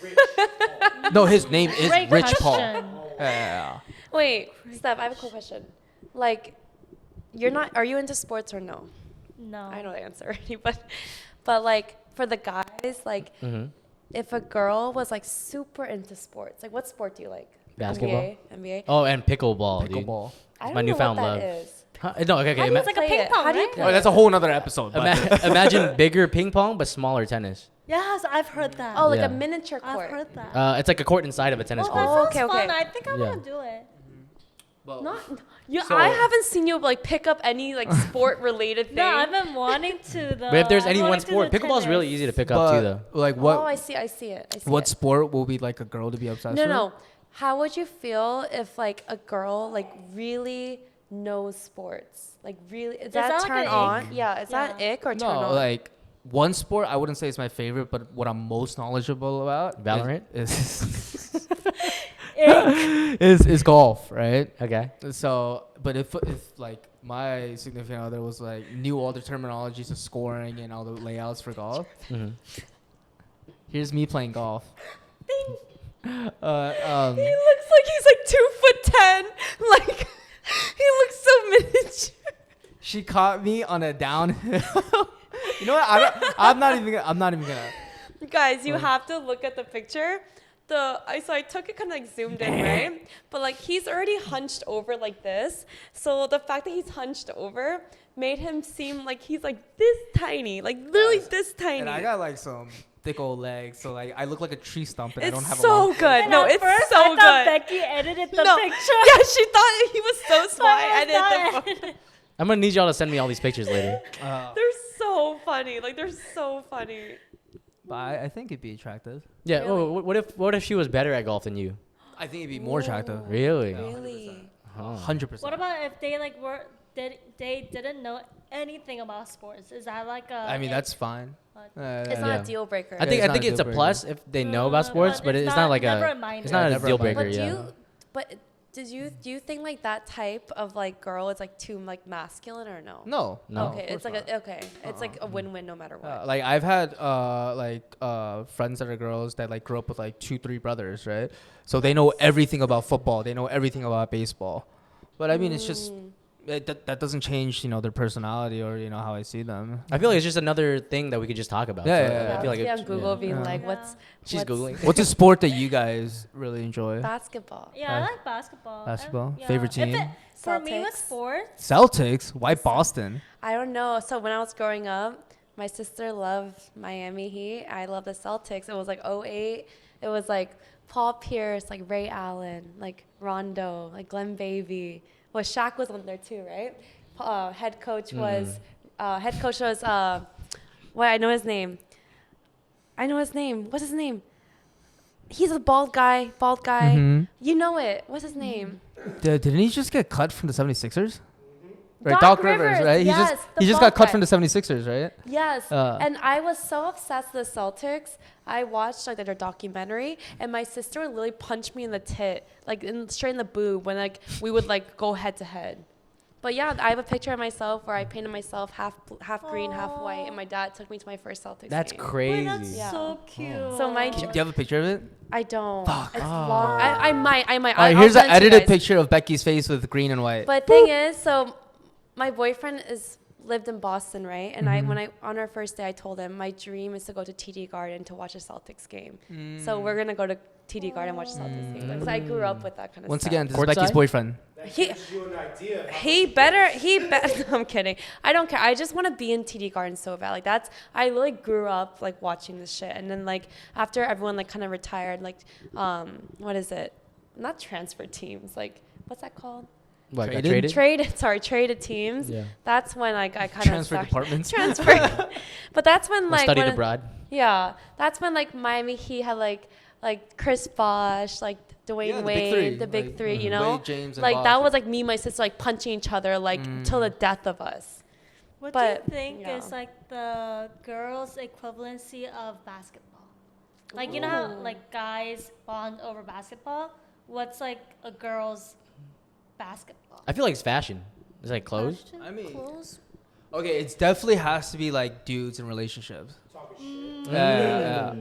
Rich Paul? No, his name is Great Rich Paul. question. Yeah. Wait, Steph, I have a cool question. Like, are you into sports or no? No. I know the answer already, but like for the guys, like Mm-hmm. if a girl was like super into sports, like what sport do you like? Basketball. NBA. Oh, and pickleball, dude. Pickleball. I don't my know newfound what love. that is. Huh? No, okay. How do you It's like a play ping it? pong, How do you right? play Oh, that's a whole nother episode. But Imagine bigger ping pong, but smaller tennis. Yes, I've heard that. Oh, like Yeah. a miniature I've court. heard that. It's like a court inside of a tennis Oh, court. that sounds okay, fun. okay. I think I Yeah. want to do it. Well, Not you. So- I haven't seen you like pick up any like sport related thing. No, I've been wanting to though. But if there's I've any been one wanting to sport, do pickleball is really tennis. easy to pick up too, though. like Oh, what? I see it. I see What it. sport will be like a girl to be obsessed No, with? no. How would you feel if like a girl like really knows sports? Like really, is that that like turn an on? ick? Yeah, is that Yeah. ick or No, turn on? like one sport I wouldn't say is my favorite, but what I'm most knowledgeable about Valorant? is Ick. is golf, right? Okay. So, but if like my significant other was like knew all the terminologies of scoring and all the layouts for golf, Mhm. here's me playing golf. He looks like he's like 2'10". Like he looks so miniature. She caught me on a downhill. You know what? I'm not even gonna. Guys, you have to look at the picture. So I took it kind of like zoomed in, right? But like he's already hunched over like this. So the fact that he's hunched over made him seem like he's like this tiny, like literally this tiny. And I got like some thick old legs, so like I look like a tree stump, and I It's don't have a so long. good. And No, at it's first, so I thought good. Becky edited the No, picture. yeah, she thought he was so So smart. I And was then not- I'm gonna need y'all to send me all these pictures later. they're so funny. Like they're so funny. But I think it'd be attractive. Yeah. Really? Oh, what if she was better at golf than you? I think it'd be more attractive. Really? Really? Oh. 100%. What about if they like they didn't know anything about sports? Is that like a? I mean, that's fine. It's not Yeah. a deal breaker. I think it's not a it's a deal plus if they know about sports, but it's not like never a a minor. it's not a never deal a minor. breaker. But Yeah. do you think like that type of like girl is like too like masculine or no? No. No. Okay, it's like it's like a win-win no matter what. Like I've had friends that are girls that like grew up with like 2-3 brothers, right? So they know everything about football. They know everything about baseball. But I mean, it's just that doesn't change, their personality or how I see them. I feel like it's just another thing that we could just talk about. Yeah, So yeah, Yeah, I feel like be it's, on Google being Yeah. like, Yeah. what's she's googling. What's a sport that you guys really enjoy? basketball? Yeah, I like basketball. Basketball? Yeah. Favorite If team? for me with Celtics. sports, Celtics? Why Boston? I don't know. So when I was growing up, my sister loved Miami Heat. I love the Celtics. It was like '08. It was like Paul Pierce, like Ray Allen, like Rondo, like Glenn Baby. Well, Shaq was on there too, right? Head coach was what I know his name. What's his name? He's a bald guy. Mhm. You know it. What's his name? Didn't he just get cut from the 76ers? Right, Doc Doc Rivers, Rivers, right? yes, the he just bald got cut guy. from the 76ers, right? Yes, Uh. and I was so obsessed with the Celtics. I watched like their documentary, and my sister would literally punch me in the tit, like straight in the boob, when like we would like go head to head. But yeah, I have a picture of myself where I painted myself half green, half white, and my dad took me to my first Celtics That's game. wait, crazy. that's Yeah. so cute. So my Do you have a picture of it? I don't. Fuck. It's long. I might. All right, I'll here's an send it to you edited guys. picture of Becky's face with green and white. But thing is, so my boyfriend lived in Boston, right? And Mm-hmm. when I on our first day, I told him my dream is to go to TD Garden to watch a Celtics game. So we're gonna go to TD Garden and watch a Celtics game. Because I grew up with that kind of Once stuff. again, this is Courtside? Becky's boyfriend. That He- gives you an idea. Of how he better. No, I'm kidding. I don't care. I just want to be in TD Garden so bad. Like I literally grew up like watching this shit. And then like after everyone like kind of retired, like what is it? Not transfer teams. Like what's that called? What, got Traded? traded? Traded teams. Yeah. That's when like I kind of Transfer departments. transfer. But that's when Or like studied when- abroad. Yeah, that's when like Miami Heat had like Chris Bosh, like Dwayne Yeah, the big Wade, three, the big like, three. You know, Wade, James, and like Bosh. that was like me, and my sister, like punching each other like till the death of us. What but, do you think yeah. is like the girls' equivalency of basketball? Like you know how like guys bond over basketball. What's like a girl's basketball? I feel like it's fashion. It's like clothes. Fashion? I mean- Clothes? Okay, it definitely has to be like dudes in relationships. talking shit. Yeah.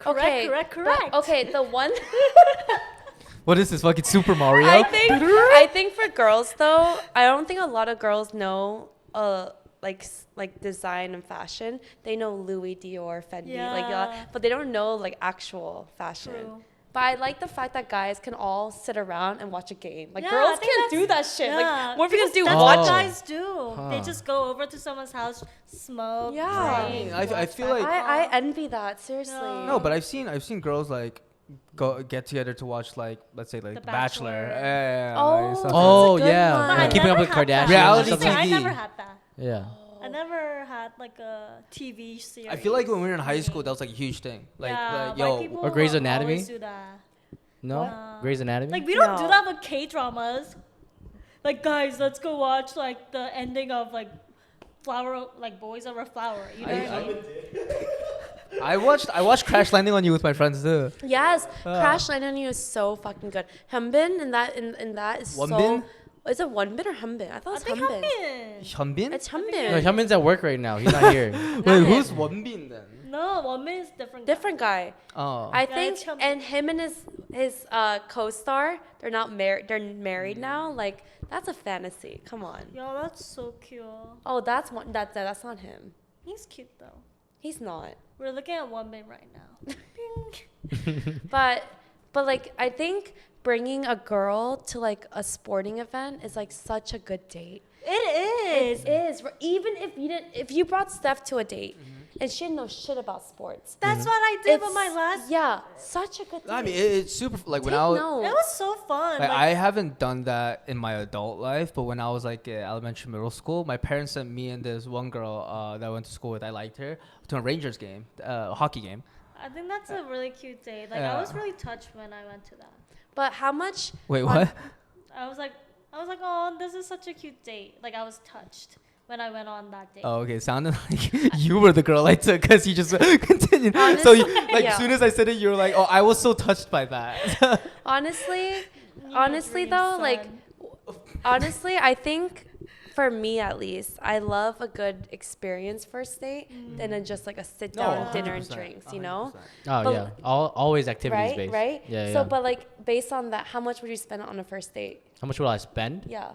Okay, Correct. but- okay, the one What is this fucking Super Mario? I think for girls though, I don't think a lot of girls know like design and fashion. They know Louis, Dior, Fendi, Yeah. but they don't know like actual fashion. True. But I like the fact that guys can all sit around and watch a game. Like Yeah, girls I think can't do that shit. Yeah, Like what are we gonna do? That's Watch- what Oh. guys do. They Huh. just go over to someone's house, smoke. Yeah. drink, I watch feel like- I envy that seriously. No. No, but I've seen girls like go get together to watch like let's say like The The Bachelor. Bachelor. Yeah, Oh, like, something. Oh, that's a good yeah. one. But I Keeping Up never with had that. Kardashians. Reality Honestly, I TV. never had that. Yeah. I never had like a TV series. I feel like when we were in high school, that was like a huge thing. Like, yeah, like white yo, people Or Grey's will Anatomy? always do that. No? What? Grey's Anatomy? Like we don't do No. that with K-dramas. Like guys, let's go watch like the ending of like Flower, like Boys Over Flower. You know what I mean? I watched Crash Landing on You with my friends too. Yes, Crash Landing on You is so fucking good. Hyunbin in that is Wonbin? so. Is it Wonbin or Hyunbin? I thought I it's think Hyunbin. Hyunbin? It's No, Hyunbin. Hyunbin's at work right now. He's not here. Wait, Not who's him. Wonbin then? No, one is different. Different guy. Oh. I Yeah, think, it's Hyunbin. and him and his co-star, they're not married. They're married now. Like that's a fantasy. Come on. Yo, that's so cute. Oh, that's one. That's not him. He's cute though. He's not. We're looking at one bin right now. Bing. But like I think bringing a girl to like a sporting event is like such a good date. It is. It is. Even if you brought Steph to a date and she didn't know shit about sports. That's what I did with it's- my last. Yeah, such a good date. I mean, it's super. Like when Take I was, notes. It was so fun. like, Like, I haven't done that in my adult life, but when I was like in elementary, middle school, my parents sent me and this one girl that I went to school with. I liked her to a Rangers game, a hockey game. I think that's a really cute date. Like Yeah. I was really touched when I went to that. But how much? Wait, on- what? I was like, oh, this is such a cute date. Like I was touched when I went on that date. Oh, okay. Sounded like you were the girl I took because you just continued. So, you, like, yeah. as soon as I said it, you were like, "Oh, I was so touched by that." Honestly, You honestly dream, though, like son. honestly, I think for me at least, I love a good experience first date and then just like a sit down dinner and 100%, drinks, you know? 100%. Oh, But- yeah. Always activities Right? based. Right? Yeah, So yeah. but like based on that, how much would you spend on a first date? How much will I spend? Yeah.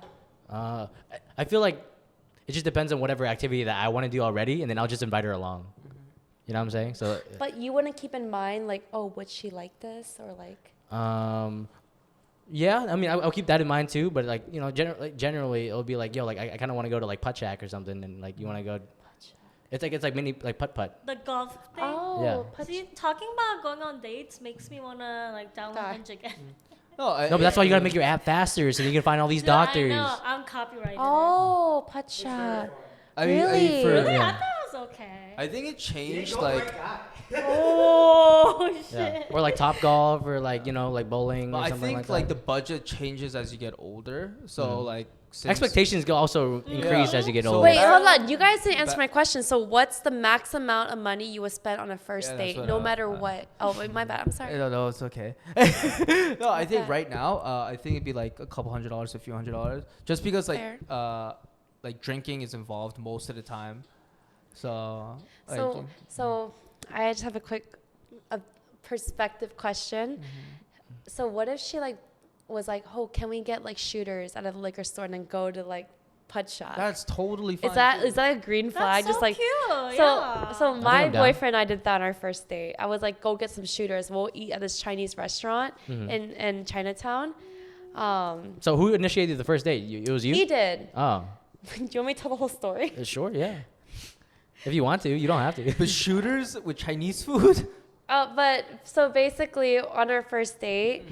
I feel like it just depends on whatever activity that I want to do already, and then I'll just invite her along. You know what I'm saying? So, But you wouldn't keep in mind like, oh, would she like this or like yeah, I mean, I'll keep that in mind too. But like, you know, generally it'll be like, yo, like I kind of want to go to like putt shack or something, and like you want to go. It's like mini like putt. The golf thing. oh, Yeah. put- See, talking about going on dates makes me wanna like download Die. Hinge again. No, No, but that's why you gotta make your app faster so you can find all these Dude, doctors. I know. I'm copyrighted. oh, putt shot. I mean, Really? Really? Yeah. I thought it was okay. I think it changed like. Oh shit. Yeah. Or like Top Golf or like, you know, like bowling But or I something think like the that. budget changes as you get older. So Mm. like since Expectations go also increase as you get So older. Wait, that- hold on. You guys didn't answer that- my question. So what's the max amount of money you would spend on a first Yeah, that's date, what no I- matter what? Oh, wait, my bad. I'm sorry. No, it's okay. No, I think Okay. right now, I think it'd be like a couple $100s, a few $100s, just because Fair. like drinking is involved most of the time. So. So I just have a perspective question. Mm-hmm. So what if she like was like, oh, can we get like shooters at a liquor store and then go to like putt shot? That's totally fine. Is that a green flag? That's Just so like cute. so yeah. so think my I'm down. boyfriend and I did that on our first date. I was like, go get some shooters. We'll eat at this Chinese restaurant in Chinatown. So who initiated the first date? It was you? He did. Oh, Do you want me to tell the whole story? sure, yeah. If you want to, you don't have to. But shooters with Chinese food. But so basically, on our first date,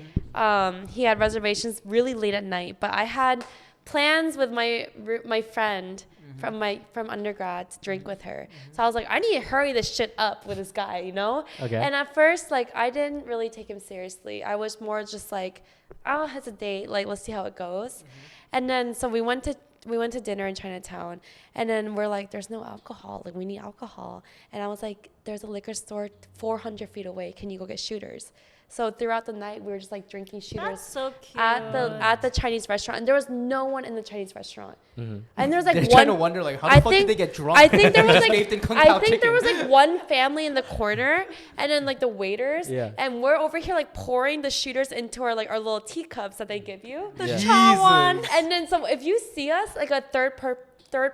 he had reservations really late at night. But I had plans with my friend from undergrad to drink with her. So I was like, I need to hurry this shit up with this guy, you know? Okay. And at first, like, I didn't really take him seriously. I was more just like, oh, it's a date. Like, let's see how it goes. And then so we went to dinner in Chinatown, and then we're like, there's no alcohol. Like, we need alcohol. And I was like, there's a liquor store 400 feet away. Can you go get shooters? So throughout the night, we were just like drinking That's shooters so cute. at the Chinese restaurant, and there was no one in the Chinese restaurant. And there was like They're one. trying to wonder like how the fuck did they get drunk? I think there was Just like bathed in Kung I Pao think there was chicken. like one family in the corner, and then like the waiters. Yeah. And we're over here like pouring the shooters into our our little teacups that they give you. the Yeah. cha one. Jesus. And then so if you see us like a third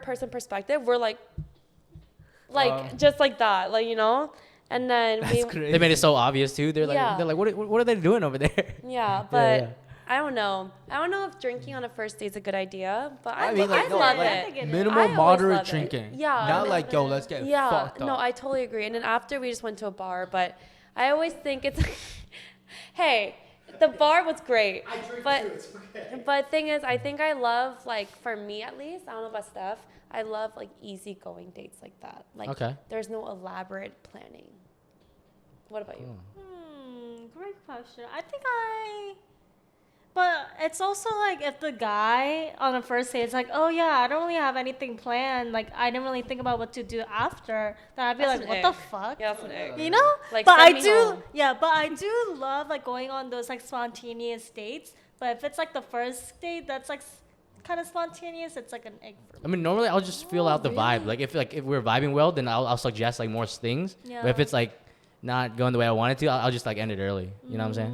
person perspective, we're like just like that, like, you know. And then That's crazy. They made it so obvious too. They're like, Yeah. what are they doing over there? yeah, but yeah. I don't know. I don't know if drinking on a first date is a good idea, but I, mean, like, I no, love like, I think it. it is. I Minimal always moderate love it. drinking. Yeah. Not and like then- yo, let's get Yeah, fucked up. no, I totally agree. And then after we just went to a bar, but I always think it's Hey, the bar was great. I drink But too, it's okay. but thing is, I think I love, like, for me at least, I don't know about Steph, I love like easygoing dates like that. Like Okay. there's no elaborate planning. What about you? Great question. But it's also like if the guy on the first date is like, oh yeah, I don't really have anything planned. Like I didn't really think about what to do after. Then I'd be That's like, an what the egg. fuck? Yeah, that's an egg. You know? Like, but send I me do, home. yeah. But I do love like going on those like spontaneous dates. But if it's like the first date, that's like kind of spontaneous. It's like an egg for me. I mean, normally I'll just feel out the vibe. really? Like if we're vibing well, then I'll suggest like more things. But if Yeah. it's like not going the way I want it to, I'll just like end it early. You know what I'm saying?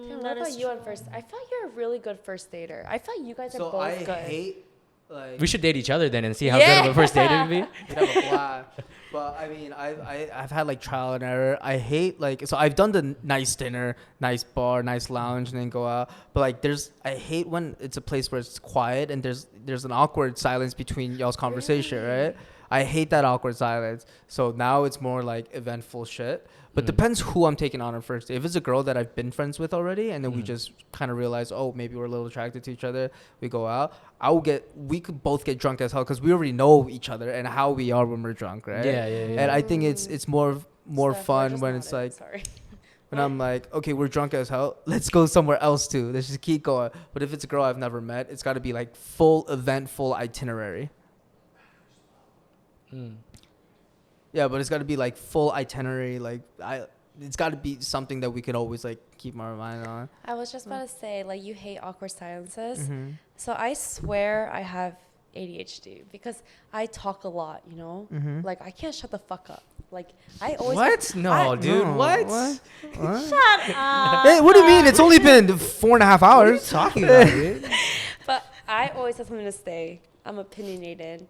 Dude, what That about is you on true. first? I feel like you're a really good first dater. I feel like you guys are So both I good. hate like We should date each other then and see how good of a first date it would be. we'd have a blast. But I mean, I've had like trial and error. I hate like so I've done the nice dinner, nice bar, nice lounge, and then go out. But like I hate when it's a place where it's quiet and there's an awkward silence between y'all's conversation, right? I hate that awkward silence. So now it's more like eventful shit. But depends who I'm taking on first date. If it's a girl that I've been friends with already, and then we just kind of realize, oh, maybe we're a little attracted to each other. We go out. We could both get drunk as hell because we already know each other and how we are when we're drunk, right? Yeah. And I think it's more Steph, we're fun just when not it's it. like Sorry. when I'm like, okay, we're drunk as hell. Let's go somewhere else too. Let's just keep going. But if it's a girl I've never met, it's got to be like full event, full itinerary. Yeah, but it's got to be like full itinerary. It's got to be something that we can always like keep our mind on. I was just about to say, like, you hate awkward silences. Mm-hmm. So I swear I have ADHD because I talk a lot, you know? Mm-hmm. Like, I can't shut the fuck up. Like, I always... What? No, I- dude. No, What? What? Shut up. Hey, what do you mean? It's only been 4.5 hours. Talking about dude. But I always have something to say. I'm opinionated.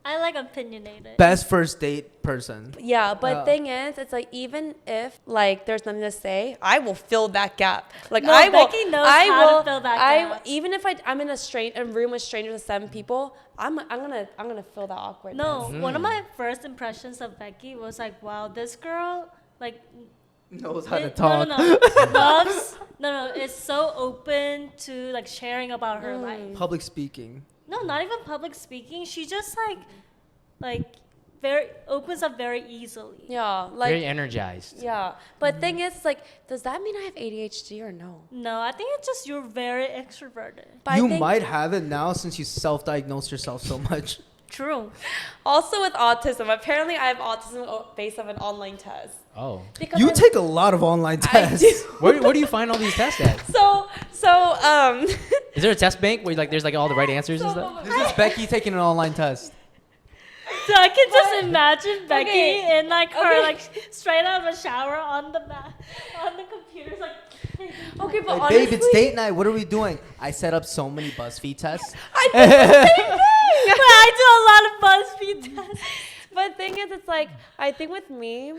I like opinionated. Best first date person. Yeah, but thing is, it's like, even if, like, there's nothing to say, I will fill that gap. Like, No, I will... Becky knows I how to will, fill that I, gap. even if I'm in a room with strangers with 7 people, I'm gonna fill that awkwardness. No, one of my first impressions of Becky was like, wow, this girl, like, Knows how to it- talk. No, loves, is so open to like sharing about her life. Public speaking. No, not even public speaking. She just like very opens up very easily. Yeah, like... Very energized. Yeah, but thing is, it's like, does that mean I have ADHD or no? No, I think it's just you're very extroverted. But You I think might have it now since you self-diagnosed yourself so much. True. also with autism. Apparently, I have autism based on an online test. Oh. Because You I'm- take a lot of online I tests. do. Where do you find all these tests at? So Is there a test bank where like there's like all the right answers and stuff? This is Becky taking an online test. So I can just imagine Becky Okay. in like her Okay. like straight out of a shower on the computer like. okay, but Like, honestly, babe, it's date night. What are we doing? I set up so many BuzzFeed tests. I do the same thing. But I do a lot of BuzzFeed tests. But thing is, it's like, I think with me,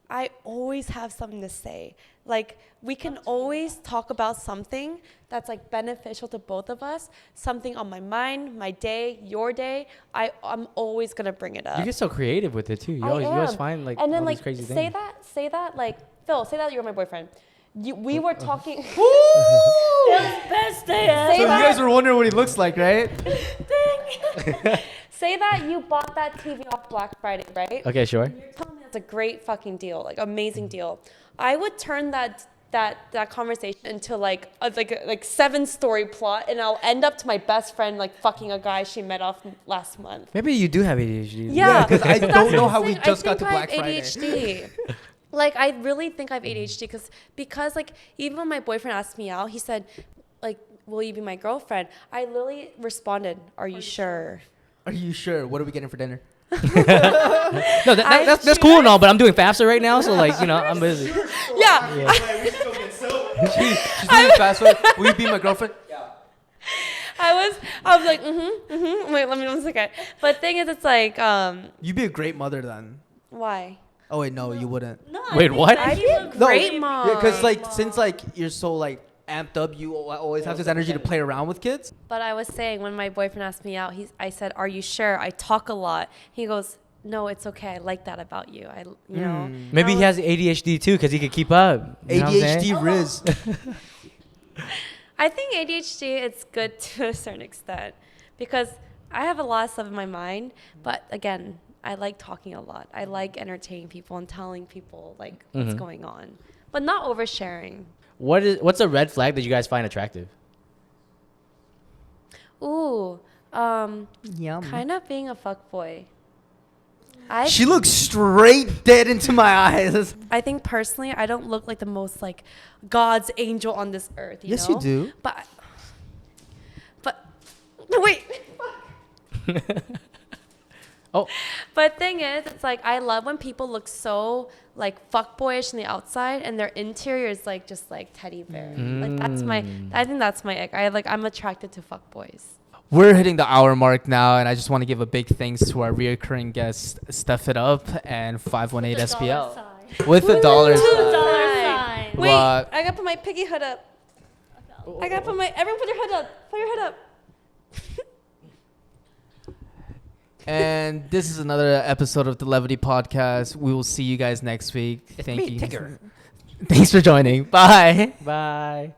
I always have something to say. Like, we can always talk about something that's like beneficial to both of us, something on my mind, my day, your day. I'm always gonna bring it up. You get so creative with it too. You I always am. find like and then all like these crazy say things. say that like Phil, say that you're my boyfriend. We were talking. It was best day ever. Say So you that- guys were wondering what he looks like, right? Say that you bought that TV off Black Friday, right? Okay, sure. You're telling me that's a great fucking deal, like amazing deal. I would turn that conversation into like 7-story plot, and I'll end up to my best friend like fucking a guy she met off last month. Maybe you do have ADHD. Yeah, because I but don't that's know the how we thing. just I got to think I Black have Friday. ADHD. Like, I really think I have ADHD because like, even when my boyfriend asked me out, he said, like, will you be my girlfriend? I literally responded, are you sure? Are you sure? What are we getting for dinner? No, that's cool and all, but I'm doing FAFSA right now, so like I'm busy. Yeah. Like, we should go get soda. She's doing fast food. Will you be my girlfriend? Yeah. I was like, Wait, let me 1 second. But thing is, it's like, You'd be a great mother then. why? Oh wait, no, you wouldn't. No, I Wait, think what? Becky I'd be a would great be- mom. Yeah, because like since like you're so like amped up, you always have this energy to play around with kids. But I was saying, when my boyfriend asked me out, I said, are you sure? I talk a lot. He goes, no, it's okay. I like that about you. You know. Maybe I he has ADHD too, because he could keep up. You know what I'm saying? ADHD Riz. I think ADHD it's good to a certain extent because I have a lot of stuff in my mind, but again, I like talking a lot. I like entertaining people and telling people like what's going on, but not oversharing. What's a red flag that you guys find attractive? Ooh, Yum. kind of being a fuckboy. She looks straight dead into my eyes. I think personally, I don't look like the most like God's angel on this earth. Yes, know? you do. But wait. Oh, But thing is, it's like I love when people look so like fuckboyish on the outside and their interior is like just like teddy bear. Like that's my. I think that's my ick. I'm attracted to fuckboys. We're hitting the hour mark now, and I just want to give a big thanks to our reoccurring guest, Steph It Up and 518 The dollar SPL. sign. With the dollar The sign. dollar sign. Wait, What? I gotta put my piggy hood up. I gotta put my. Everyone, put your hood up. Put your hood up. And this is another episode of the Levity podcast. We will see you guys next week. Thank you. Thanks for joining. Bye. bye.